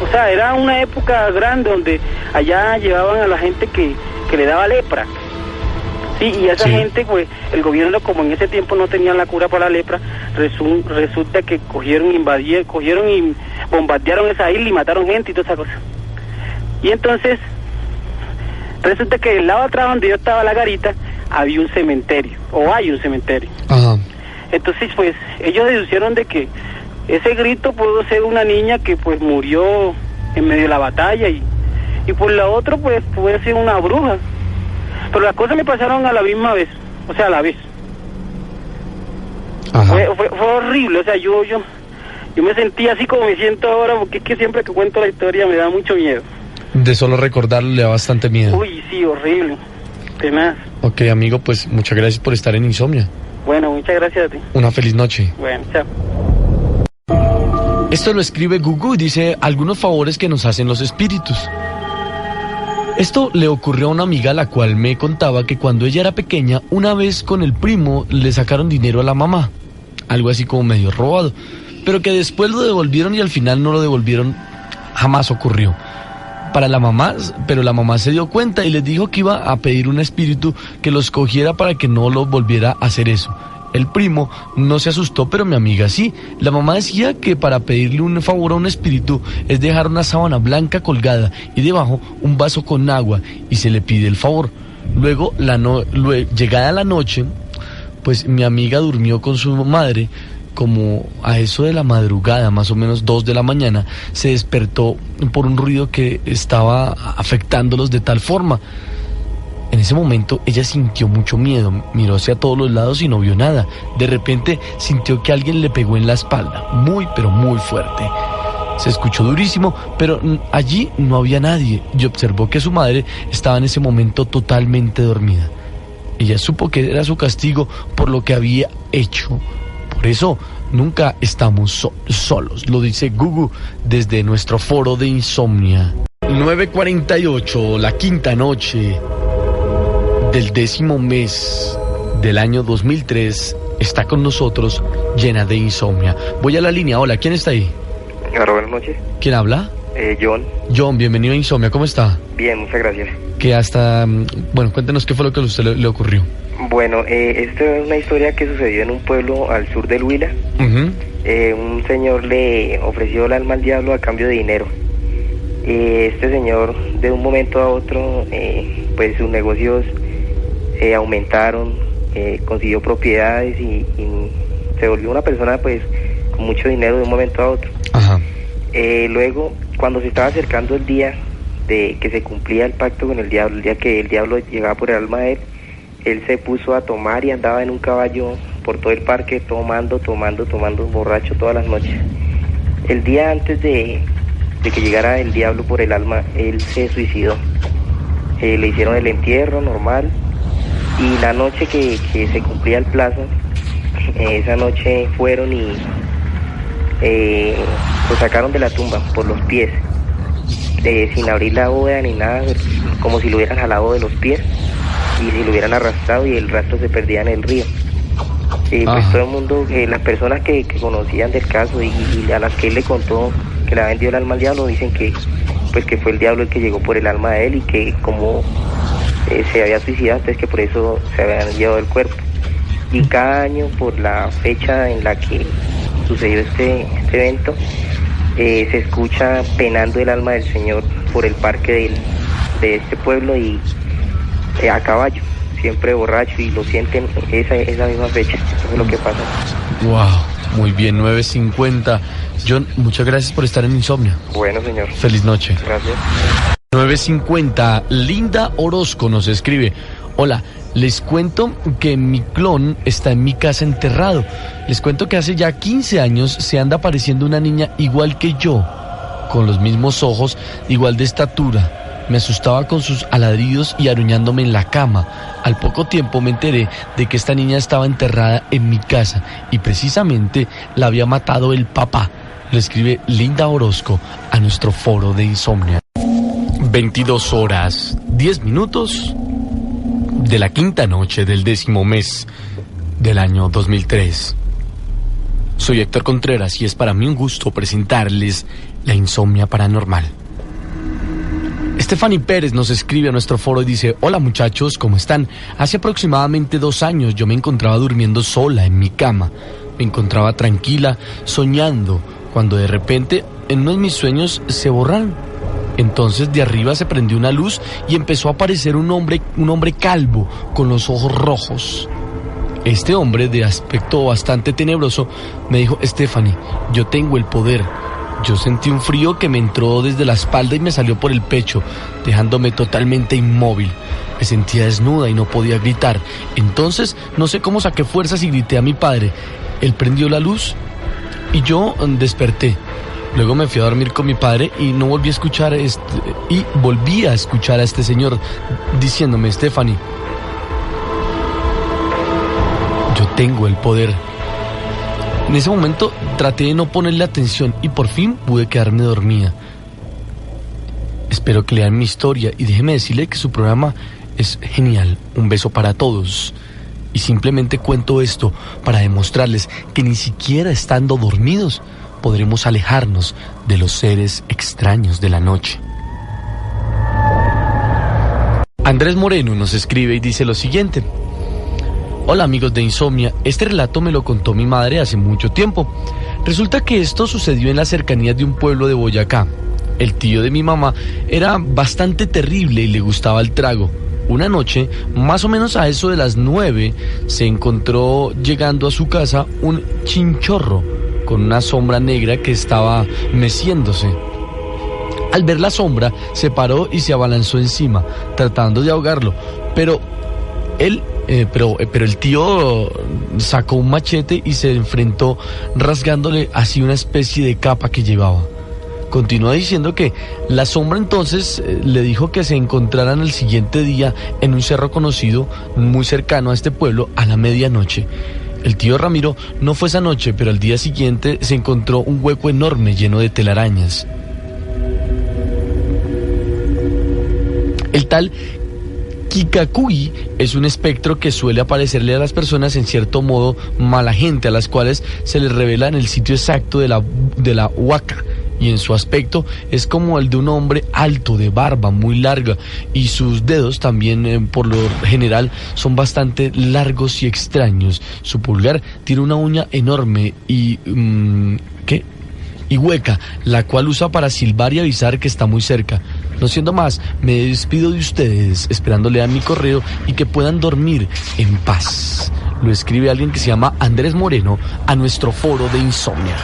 o sea, era una época grande donde allá llevaban a la gente que le daba lepra. Sí, y a esa gente, pues, el gobierno, como en ese tiempo no tenían la cura para la lepra, resulta que cogieron y bombardearon esa isla y mataron gente y toda esa cosa. Y entonces, resulta que del lado atrás donde yo estaba la garita, había un cementerio, o hay un cementerio. Ajá. Entonces, pues, ellos deducieron de que ese grito pudo ser una niña que, pues, murió en medio de la batalla y por la otra, pues, puede ser una bruja. Pero las cosas me pasaron a la misma vez, o sea, a la vez. Ajá. Fue horrible, o sea, yo me sentí así como me siento ahora, porque es que siempre que cuento la historia me da mucho miedo. De solo recordarlo le da bastante miedo. Uy, sí, horrible, tenaz. Ok, amigo, pues muchas gracias por estar en Insomnia. Bueno, muchas gracias a ti. Una feliz noche. Bueno, chao. Esto lo escribe Gugu y dice algunos favores que nos hacen los espíritus. Esto le ocurrió a una amiga la cual me contaba que cuando ella era pequeña, una vez con el primo le sacaron dinero a la mamá, algo así como medio robado, pero que después lo devolvieron y al final no lo devolvieron, jamás ocurrió. para la mamá, pero la mamá se dio cuenta y les dijo que iba a pedir un espíritu que los cogiera para que no lo volviera a hacer eso. El primo no se asustó, pero mi amiga sí. La mamá decía que para pedirle un favor a un espíritu es dejar una sábana blanca colgada y debajo un vaso con agua y se le pide el favor. Luego, llegada la noche, pues mi amiga durmió con su madre. Como a eso de la madrugada, más o menos 2 de la mañana, se despertó por un ruido que estaba afectándolos de tal forma. En ese momento ella sintió mucho miedo, miró hacia todos los lados y no vio nada. De repente sintió que alguien le pegó en la espalda, muy pero muy fuerte. Se escuchó durísimo, pero allí no había nadie y observó que su madre estaba en ese momento totalmente dormida. Ella supo que era su castigo por lo que había hecho. Por eso nunca estamos solos, lo dice Gugu desde nuestro foro de insomnia. 9:48, la quinta noche del 10º mes del año 2003 está con nosotros, llena de insomnia. Voy a la línea. Hola, ¿quién está ahí? Hola, buenas noches. ¿Quién habla? John. John, bienvenido a Insomnia, ¿cómo está? Bien, muchas gracias. Bueno, cuéntenos qué fue lo que a usted le ocurrió. Bueno, esta es una historia que sucedió en un pueblo al sur del Huila. Un señor le ofreció el alma al diablo a cambio de dinero. Este señor, de un momento a otro, pues sus negocios aumentaron, consiguió propiedades y se volvió una persona pues con mucho dinero de un momento a otro. Luego, cuando se estaba acercando el día de que se cumplía el pacto con el diablo, el día que el diablo llegaba por el alma de él se puso a tomar y andaba en un caballo por todo el parque tomando, borracho todas las noches. El día antes de que llegara el diablo por el alma, él se suicidó. Le hicieron el entierro normal y la noche que se cumplía el plazo, esa noche fueron y lo sacaron de la tumba por los pies, sin abrir la bóveda ni nada, como si lo hubieran jalado de los pies y si lo hubieran arrastrado y el rastro se perdía en el río. Pues todo el mundo, las personas que conocían del caso y a las que él le contó que le había vendido el alma al diablo, dicen que fue el diablo el que llegó por el alma de él y que como se había suicidado, entonces que por eso se habían llevado el cuerpo. Y cada año, por la fecha en la que sucedió este evento, se escucha penando el alma del señor por el parque de este pueblo y a caballo, siempre borracho, y lo sienten esa misma fecha. Eso es lo que pasa. Wow, muy bien, 9:50. John, muchas gracias por estar en Insomnia. Bueno, señor. Feliz noche. Gracias. 9:50, Linda Orozco nos escribe: hola, les cuento que mi clon está en mi casa enterrado. Les cuento que hace ya 15 años se anda apareciendo una niña igual que yo, con los mismos ojos, igual de estatura. Me asustaba con sus aladridos y aruñándome en la cama. Al poco tiempo me enteré de que esta niña estaba enterrada en mi casa y precisamente la había matado el papá. Le escribe Linda Orozco a nuestro foro de Insomnia. 22:10 de la quinta noche del 10º mes del año 2003. Soy Héctor Contreras y es para mí un gusto presentarles la Insomnia Paranormal. Stephanie Pérez nos escribe a nuestro foro y dice: hola muchachos, ¿cómo están? Hace aproximadamente 2 años yo me encontraba durmiendo sola en mi cama. Me encontraba tranquila, soñando, cuando de repente en uno de mis sueños se borraron. Entonces de arriba se prendió una luz y empezó a aparecer un hombre calvo con los ojos rojos. Este hombre, de aspecto bastante tenebroso, me dijo: Stephanie, yo tengo el poder. Yo sentí un frío que me entró desde la espalda y me salió por el pecho, dejándome totalmente inmóvil. Me sentía desnuda y no podía gritar. Entonces, no sé cómo saqué fuerzas y grité a mi padre. Él prendió la luz y yo desperté. Luego me fui a dormir con mi padre y no volví a escuchar a este señor diciéndome: Stephanie, yo tengo el poder. En ese momento traté de no ponerle atención y por fin pude quedarme dormida. Espero que lean mi historia y déjeme decirle que su programa es genial. Un beso para todos. Y simplemente cuento esto para demostrarles que ni siquiera estando dormidos podremos alejarnos de los seres extraños de la noche. Andrés Moreno nos escribe y dice lo siguiente: hola amigos de Insomnia, este relato me lo contó mi madre hace mucho tiempo. Resulta que esto sucedió en las cercanías de un pueblo de Boyacá. El tío de mi mamá era bastante terrible y le gustaba el trago. Una noche, más o menos a eso de las 9, se encontró llegando a su casa un chinchorro con una sombra negra que estaba meciéndose. Al ver la sombra, se paró y se abalanzó encima, tratando de ahogarlo, pero el tío sacó un machete y se enfrentó rasgándole así una especie de capa que llevaba. Continúa diciendo que la sombra entonces le dijo que se encontraran el siguiente día en un cerro conocido muy cercano a este pueblo a la medianoche. El tío Ramiro no fue esa noche, pero al día siguiente se encontró un hueco enorme lleno de telarañas. El tal Kikakui es un espectro que suele aparecerle a las personas en cierto modo mala gente, a las cuales se les revela en el sitio exacto de la huaca, y en su aspecto es como el de un hombre alto, de barba muy larga, y sus dedos también por lo general son bastante largos y extraños. Su pulgar tiene una uña enorme y hueca, la cual usa para silbar y avisar que está muy cerca. No siendo más, me despido de ustedes, esperando lean mi correo y que puedan dormir en paz. Lo escribe alguien que se llama Andrés Moreno a nuestro foro de Insomnia.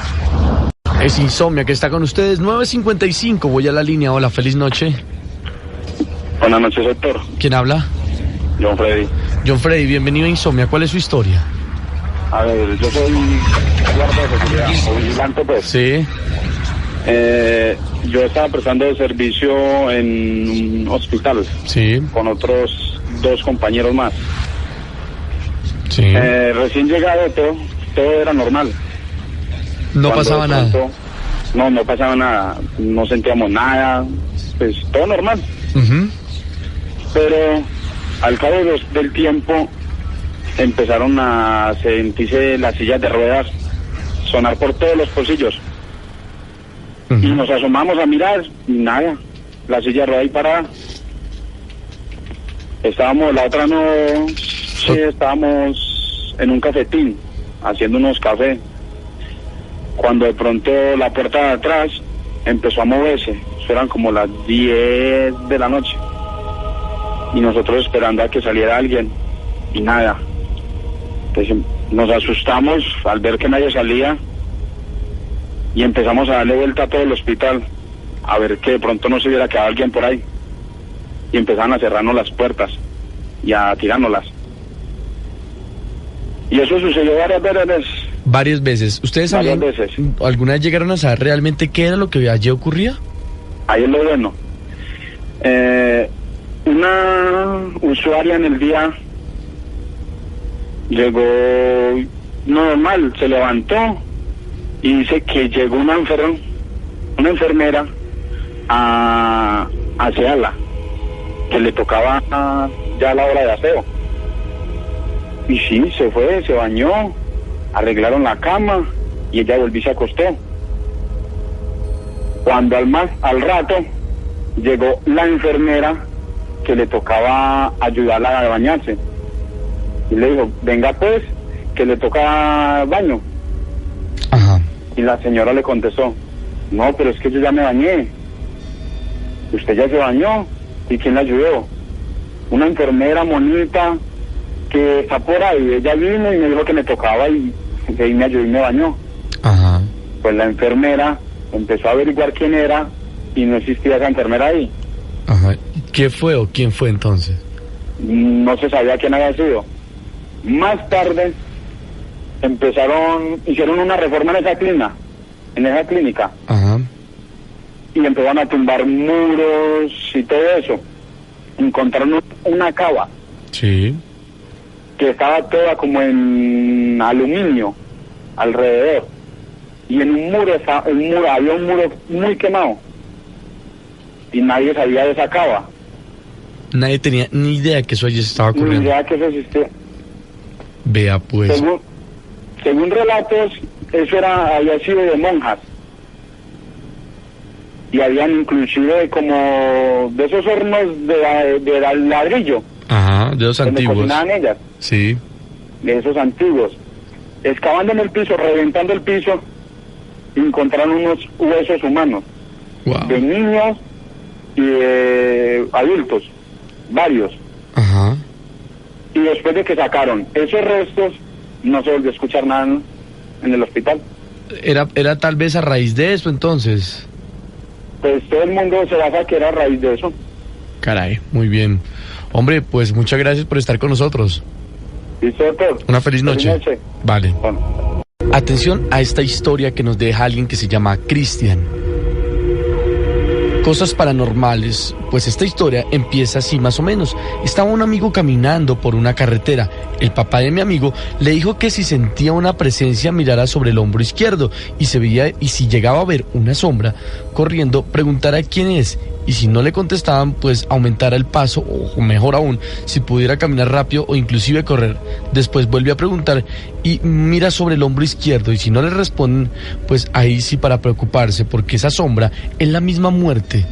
Es Insomnia que está con ustedes, 9:55, voy a la línea. Hola, feliz noche. Buenas noches, doctor. ¿Quién habla? John Freddy. John Freddy, bienvenido a Insomnia, ¿cuál es su historia? A ver, yo soy guardia de seguridad, o vigilante, pues. Sí. Yo estaba prestando servicio en un hospital. Sí. Con otros 2 compañeros más. Sí. Recién llegado, todo era normal. No pasaba nada. No pasaba nada. No sentíamos nada. Pues todo normal. Uh-huh. Pero al cabo del tiempo empezaron a sentirse las sillas de ruedas sonar por todos los bolsillos. Uh-huh. Y nos asomamos a mirar y nada, la silla de ruedas ahí parada. Estábamos en un cafetín haciendo unos cafés, cuando de pronto la puerta de atrás empezó a moverse. Eso eran como las 10 de la noche y nosotros esperando a que saliera alguien y nada. Entonces nos asustamos al ver que nadie salía y empezamos a darle vuelta a todo el hospital a ver que de pronto no se hubiera quedado alguien por ahí, y empezaron a cerrarnos las puertas y a tirárnoslas. Y eso sucedió varias veces. ¿Ustedes sabían, alguna vez llegaron a saber realmente qué era lo que allí ocurría? Ahí es lo bueno. Una usuaria en el día llegó normal, se levantó y dice que llegó una enfermera a asearla, que le tocaba ya la hora de aseo. Y sí, se fue, se bañó, arreglaron la cama y ella volvió y se acostó. Cuando al rato llegó la enfermera que le tocaba ayudarla a bañarse y le dijo, venga pues, que le toca baño. Ajá. Y la señora le contestó, no, pero es que yo ya me bañé. Usted ya se bañó. ¿Y quién la ayudó? Una enfermera monita que está por ahí. Ella vino y me dijo que me tocaba y ahí me ayudó y me bañó. Ajá. Pues la enfermera empezó a averiguar quién era y no existía esa enfermera ahí. Ajá. ¿Qué fue o quién fue entonces? No se sabía quién había sido. Más tarde hicieron una reforma en esa clínica. Ajá. Y empezaron a tumbar muros y todo eso. Encontraron una cava. Sí. Que estaba toda como en aluminio alrededor. Y en un muro había un muro muy quemado. Y nadie sabía de esa cava. Nadie tenía ni idea que eso allí estaba ocurriendo. Ni idea que eso existía. Vea pues. Según relatos, eso había sido de monjas. y habían inclusive como de esos hornos de ladrillo. Ajá, de los antiguos. Donde cocinaban ellas. Sí. De esos antiguos. Excavando en el piso, reventando el piso, encontraron unos huesos humanos. Wow. De niños y de adultos, varios. Ajá. Y después de que sacaron esos restos, no se volvió a escuchar nada en el hospital. Era tal vez a raíz de eso, entonces. Pues todo el mundo se basa que era a raíz de eso. Caray, muy bien. Hombre, pues muchas gracias por estar con nosotros. ¿Listo, doctor? Una feliz noche. Vale. Bueno. Atención a esta historia que nos deja alguien que se llama Cristian. Cosas paranormales, pues esta historia empieza así más o menos. Estaba un amigo caminando por una carretera. El papá de mi amigo le dijo que si sentía una presencia mirara sobre el hombro izquierdo y si llegaba a ver una sombra corriendo, preguntara quién es. Y si no le contestaban, pues aumentara el paso, o mejor aún, si pudiera caminar rápido o inclusive correr. Después vuelve a preguntar y mira sobre el hombro izquierdo, y si no le responden, pues ahí sí para preocuparse, porque esa sombra es la misma muerte.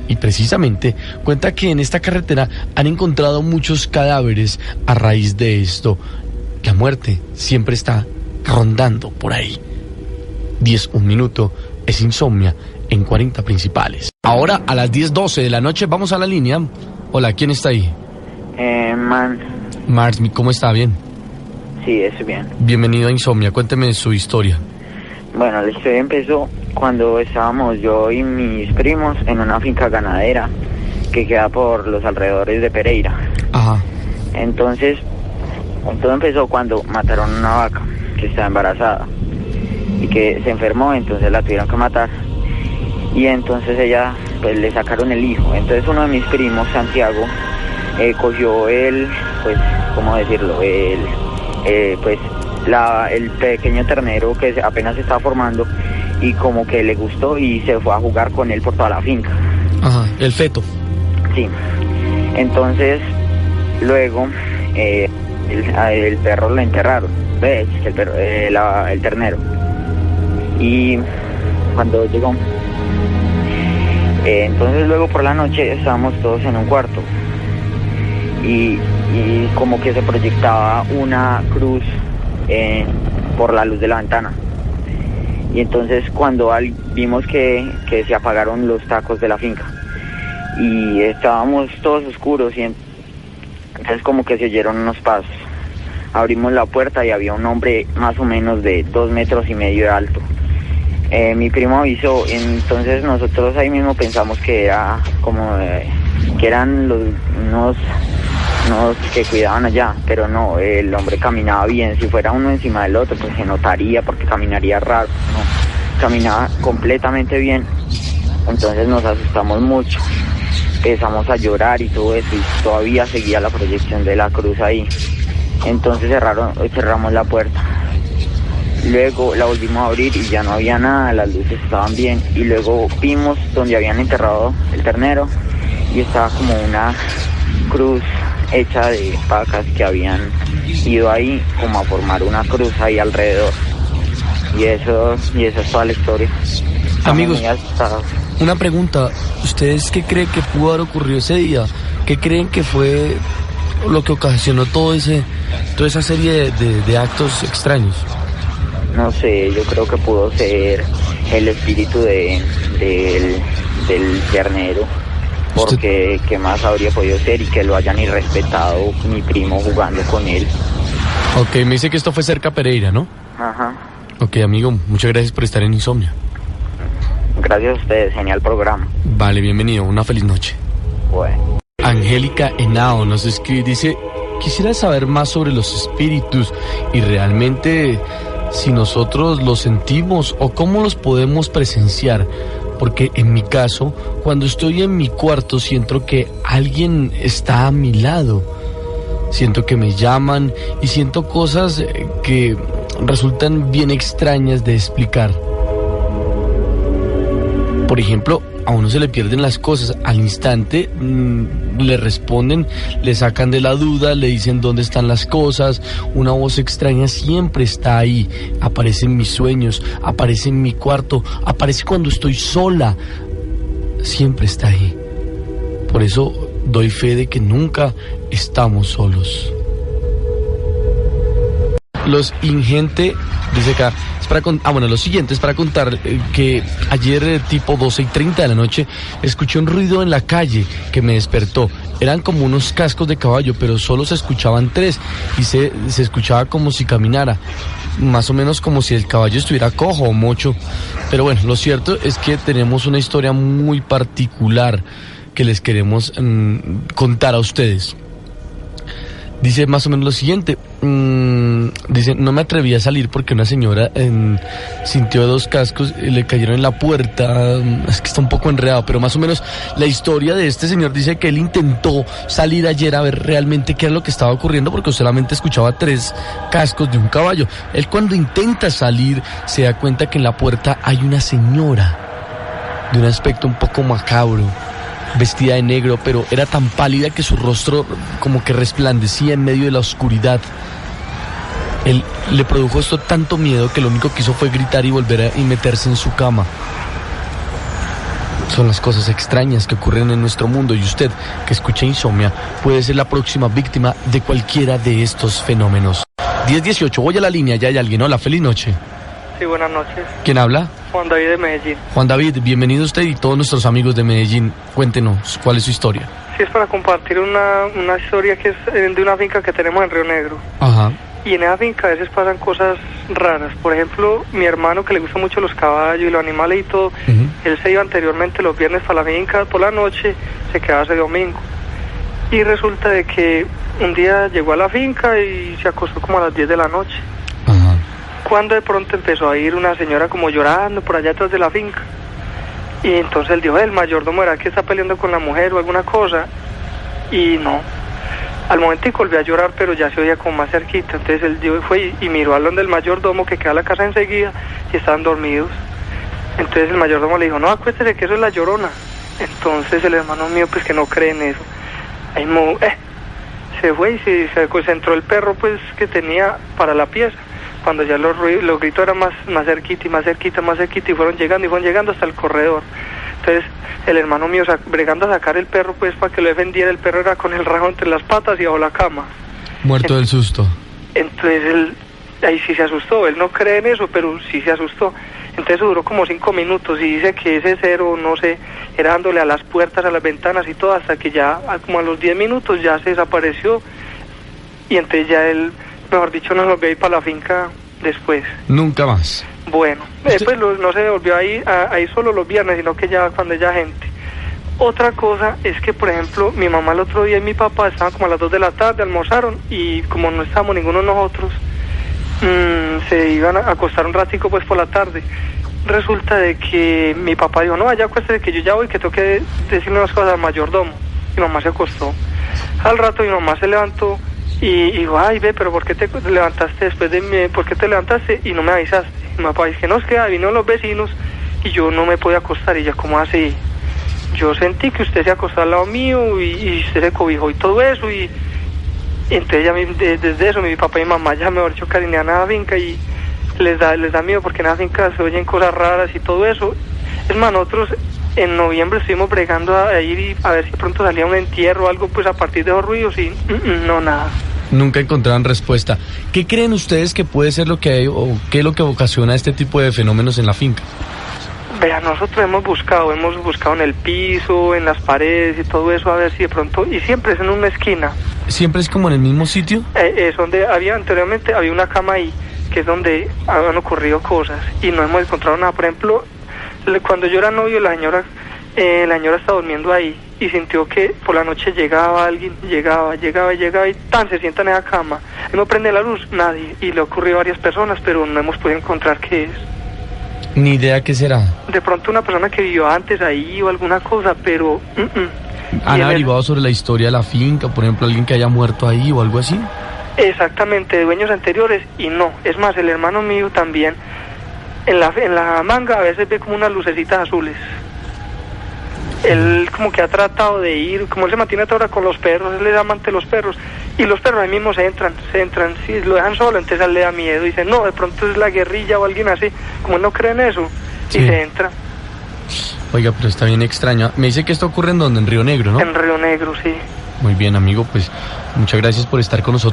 Y precisamente cuenta que en esta carretera han encontrado muchos cadáveres a raíz de esto. La muerte siempre está rondando por ahí. 10, un minuto, es Insomnia en 40 principales. Ahora a las 10:12 de la noche vamos a la línea. Hola, ¿quién está ahí? Mars, ¿cómo está? ¿Bien? Sí, estoy bien. Bienvenido a Insomnia, cuénteme su historia. Bueno, la historia empezó cuando estábamos yo y mis primos en una finca ganadera que queda por los alrededores de Pereira. Ajá. Entonces, todo empezó cuando mataron una vaca que estaba embarazada y que se enfermó, entonces la tuvieron que matar. Y entonces ella, pues le sacaron el hijo. Entonces uno de mis primos, Santiago, cogió el pequeño ternero que apenas se estaba formando y como que le gustó y se fue a jugar con él por toda la finca. Ajá, el feto. Sí. Entonces, luego, el perro lo enterraron. ¿Ves? El ternero. Y cuando llegó... entonces luego por la noche estábamos todos en un cuarto y como que se proyectaba una cruz por la luz de la ventana. Y entonces cuando vimos que se apagaron los tacos de la finca y estábamos todos oscuros y entonces como que se oyeron unos pasos. Abrimos la puerta y había un hombre más o menos de 2,5 metros de alto. Mi primo avisó, entonces nosotros ahí mismo pensamos que era como que eran unos que cuidaban allá, pero no, el hombre caminaba bien. Si fuera uno encima del otro pues se notaría porque caminaría raro, no, caminaba completamente bien. Entonces nos asustamos mucho, empezamos a llorar y todo eso, y todavía seguía la proyección de la cruz ahí. Entonces cerramos la puerta. Luego la volvimos a abrir y ya no había nada, las luces estaban bien. Y luego vimos donde habían enterrado el ternero y estaba como una cruz hecha de vacas que habían ido ahí como a formar una cruz ahí alrededor. Y eso es toda la historia. Amigos, una pregunta. ¿Ustedes qué creen que pudo haber ocurrido ese día? ¿Qué creen que fue lo que ocasionó toda esa serie de actos extraños? No sé, yo creo que pudo ser el espíritu del ternero, porque ¿qué más habría podido ser? Y que lo hayan irrespetado mi primo jugando con él. Ok, me dice que esto fue cerca a Pereira, ¿no? Ajá. Ok, amigo, muchas gracias por estar en Insomnia. Gracias a ustedes, genial programa. Vale, bienvenido, una feliz noche. Bueno. Angélica Henao nos escribe, dice: quisiera saber más sobre los espíritus y realmente si nosotros los sentimos o cómo los podemos presenciar, porque en mi caso, cuando estoy en mi cuarto siento que alguien está a mi lado, siento que me llaman y siento cosas que resultan bien extrañas de explicar. Por ejemplo, a uno se le pierden las cosas, al instante le responden, le sacan de la duda, le dicen dónde están las cosas. Una voz extraña siempre está ahí, aparece en mis sueños, aparece en mi cuarto, aparece cuando estoy sola. siempre está ahí. Por eso doy fe de que nunca estamos solos. Los ingente, dice acá, lo siguiente es para contar que ayer tipo 12:30 de la noche escuché un ruido en la calle que me despertó. Eran como unos cascos de caballo, pero solo se escuchaban 3 y se escuchaba como si caminara, más o menos como si el caballo estuviera cojo o mocho. Pero bueno, lo cierto es que tenemos una historia muy particular que les queremos contar a ustedes. Dice más o menos lo siguiente, dice, no me atreví a salir porque una señora sintió 2 cascos y le cayeron en la puerta. Es que está un poco enredado, pero más o menos la historia de este señor dice que él intentó salir ayer a ver realmente qué era lo que estaba ocurriendo porque solamente escuchaba 3 cascos de un caballo. Él cuando intenta salir se da cuenta que en la puerta hay una señora de un aspecto un poco macabro, vestida de negro, pero era tan pálida que su rostro como que resplandecía en medio de la oscuridad. Él le produjo esto tanto miedo que lo único que hizo fue gritar y volver y meterse en su cama. Son las cosas extrañas que ocurren en nuestro mundo y usted, que escucha Insomnia, puede ser la próxima víctima de cualquiera de estos fenómenos. 10:18, voy a la línea, ya hay alguien. Hola, feliz noche. Sí, buenas noches. ¿Quién habla? Juan David de Medellín. Juan David, bienvenido usted y todos nuestros amigos de Medellín. Cuéntenos, ¿cuál es su historia? Sí, es para compartir una historia que es de una finca que tenemos en Río Negro. Ajá. Y en esa finca a veces pasan cosas raras. Por ejemplo, mi hermano, que le gustan mucho los caballos y los animales y todo, él se iba anteriormente los viernes para la finca por la noche, se quedaba ese domingo. Y resulta de que un día llegó a la finca y se acostó como a las 10 de la noche. Cuando de pronto empezó a ir una señora como llorando por allá atrás de la finca. Y entonces él dijo, el mayordomo era que está peleando con la mujer o alguna cosa. Y no. Al momentico volvió a llorar, pero ya se oía como más cerquita. Entonces él fue y miró al donde el mayordomo, que queda en la casa enseguida, y estaban dormidos. Entonces el mayordomo le dijo, no, acuéstese que eso es la Llorona. Entonces el hermano mío, pues que no cree en eso, ahí se fue y se entró el perro pues que tenía para la pieza. Cuando ya los gritos eran más cerquita y más cerquita y fueron llegando hasta el corredor. Entonces el hermano mío bregando a sacar el perro pues para que lo defendiera, el perro era con el rajo entre las patas y bajo la cama. Muerto del susto. Entonces él ahí sí se asustó, él no cree en eso, pero sí se asustó. Entonces duró como 5 minutos y dice que ese cero, no sé, era dándole a las puertas, a las ventanas y todo, hasta que ya como a los 10 minutos ya se desapareció. Y entonces ya él, mejor dicho, no lo veía para la finca después. Nunca más. Bueno, después no se volvió ahí solo los viernes, sino que ya cuando ya gente. Otra cosa es que, por ejemplo, mi mamá el otro día y mi papá estaban como a las 2 de la tarde, almorzaron, y como no estábamos ninguno de nosotros, se iban a acostar un ratico pues por la tarde. Resulta de que mi papá dijo, no, allá acuéstese que yo ya voy, que tengo que decirle unas cosas al mayordomo. Mi mamá se acostó. Al rato mi mamá se levantó y dijo, ay, ve, pero ¿por qué te levantaste después de mí? ¿Por qué te levantaste y no me avisaste? Y mi papá dice que no, es que vino los vecinos y yo no me podía acostar. Y ella, ¿cómo así? Yo sentí que usted se acostó al lado mío y usted se cobijó y todo eso. Y entonces ya desde eso mi papá y mi mamá ya mejor dicho cariñan a la finca y les da miedo porque en la finca se oyen cosas raras y todo eso. Es más, nosotros en noviembre estuvimos bregando a ir y a ver si pronto salía un entierro o algo pues a partir de esos ruidos y no, nada. Nunca encontraron respuesta. ¿Qué creen ustedes que puede ser lo que hay o qué es lo que ocasiona este tipo de fenómenos en la finca? Vea, nosotros hemos buscado en el piso, en las paredes y todo eso, a ver si de pronto, y siempre es en una esquina. ¿Siempre es como en el mismo sitio? Es donde anteriormente había una cama ahí, que es donde han ocurrido cosas, y no hemos encontrado nada. Por ejemplo, cuando yo era novio, la señora estaba durmiendo ahí, y sintió que por la noche llegaba alguien, llegaba, y tan se sienta en esa cama. Y no prende la luz, nadie, y le ocurrió a varias personas, pero no hemos podido encontrar qué es. Ni idea qué será. De pronto una persona que vivió antes ahí o alguna cosa, pero... ¿Han averiguado sobre la historia de la finca? Por ejemplo, alguien que haya muerto ahí o algo así. Exactamente, de dueños anteriores, y no. Es más, el hermano mío también, en la manga a veces ve como unas lucecitas azules. Él como que ha tratado de ir, como él se mantiene hasta ahora con los perros, él es amante de los perros, y los perros ahí mismo se entran, si lo dejan solo, entonces a él le da miedo, dice, no, de pronto es la guerrilla o alguien así, como él no cree en eso, sí. Y se entra. Oiga, pero está bien extraño. Me dice que esto ocurre en donde, en Río Negro, ¿no? En Río Negro, sí. Muy bien, amigo, pues muchas gracias por estar con nosotros.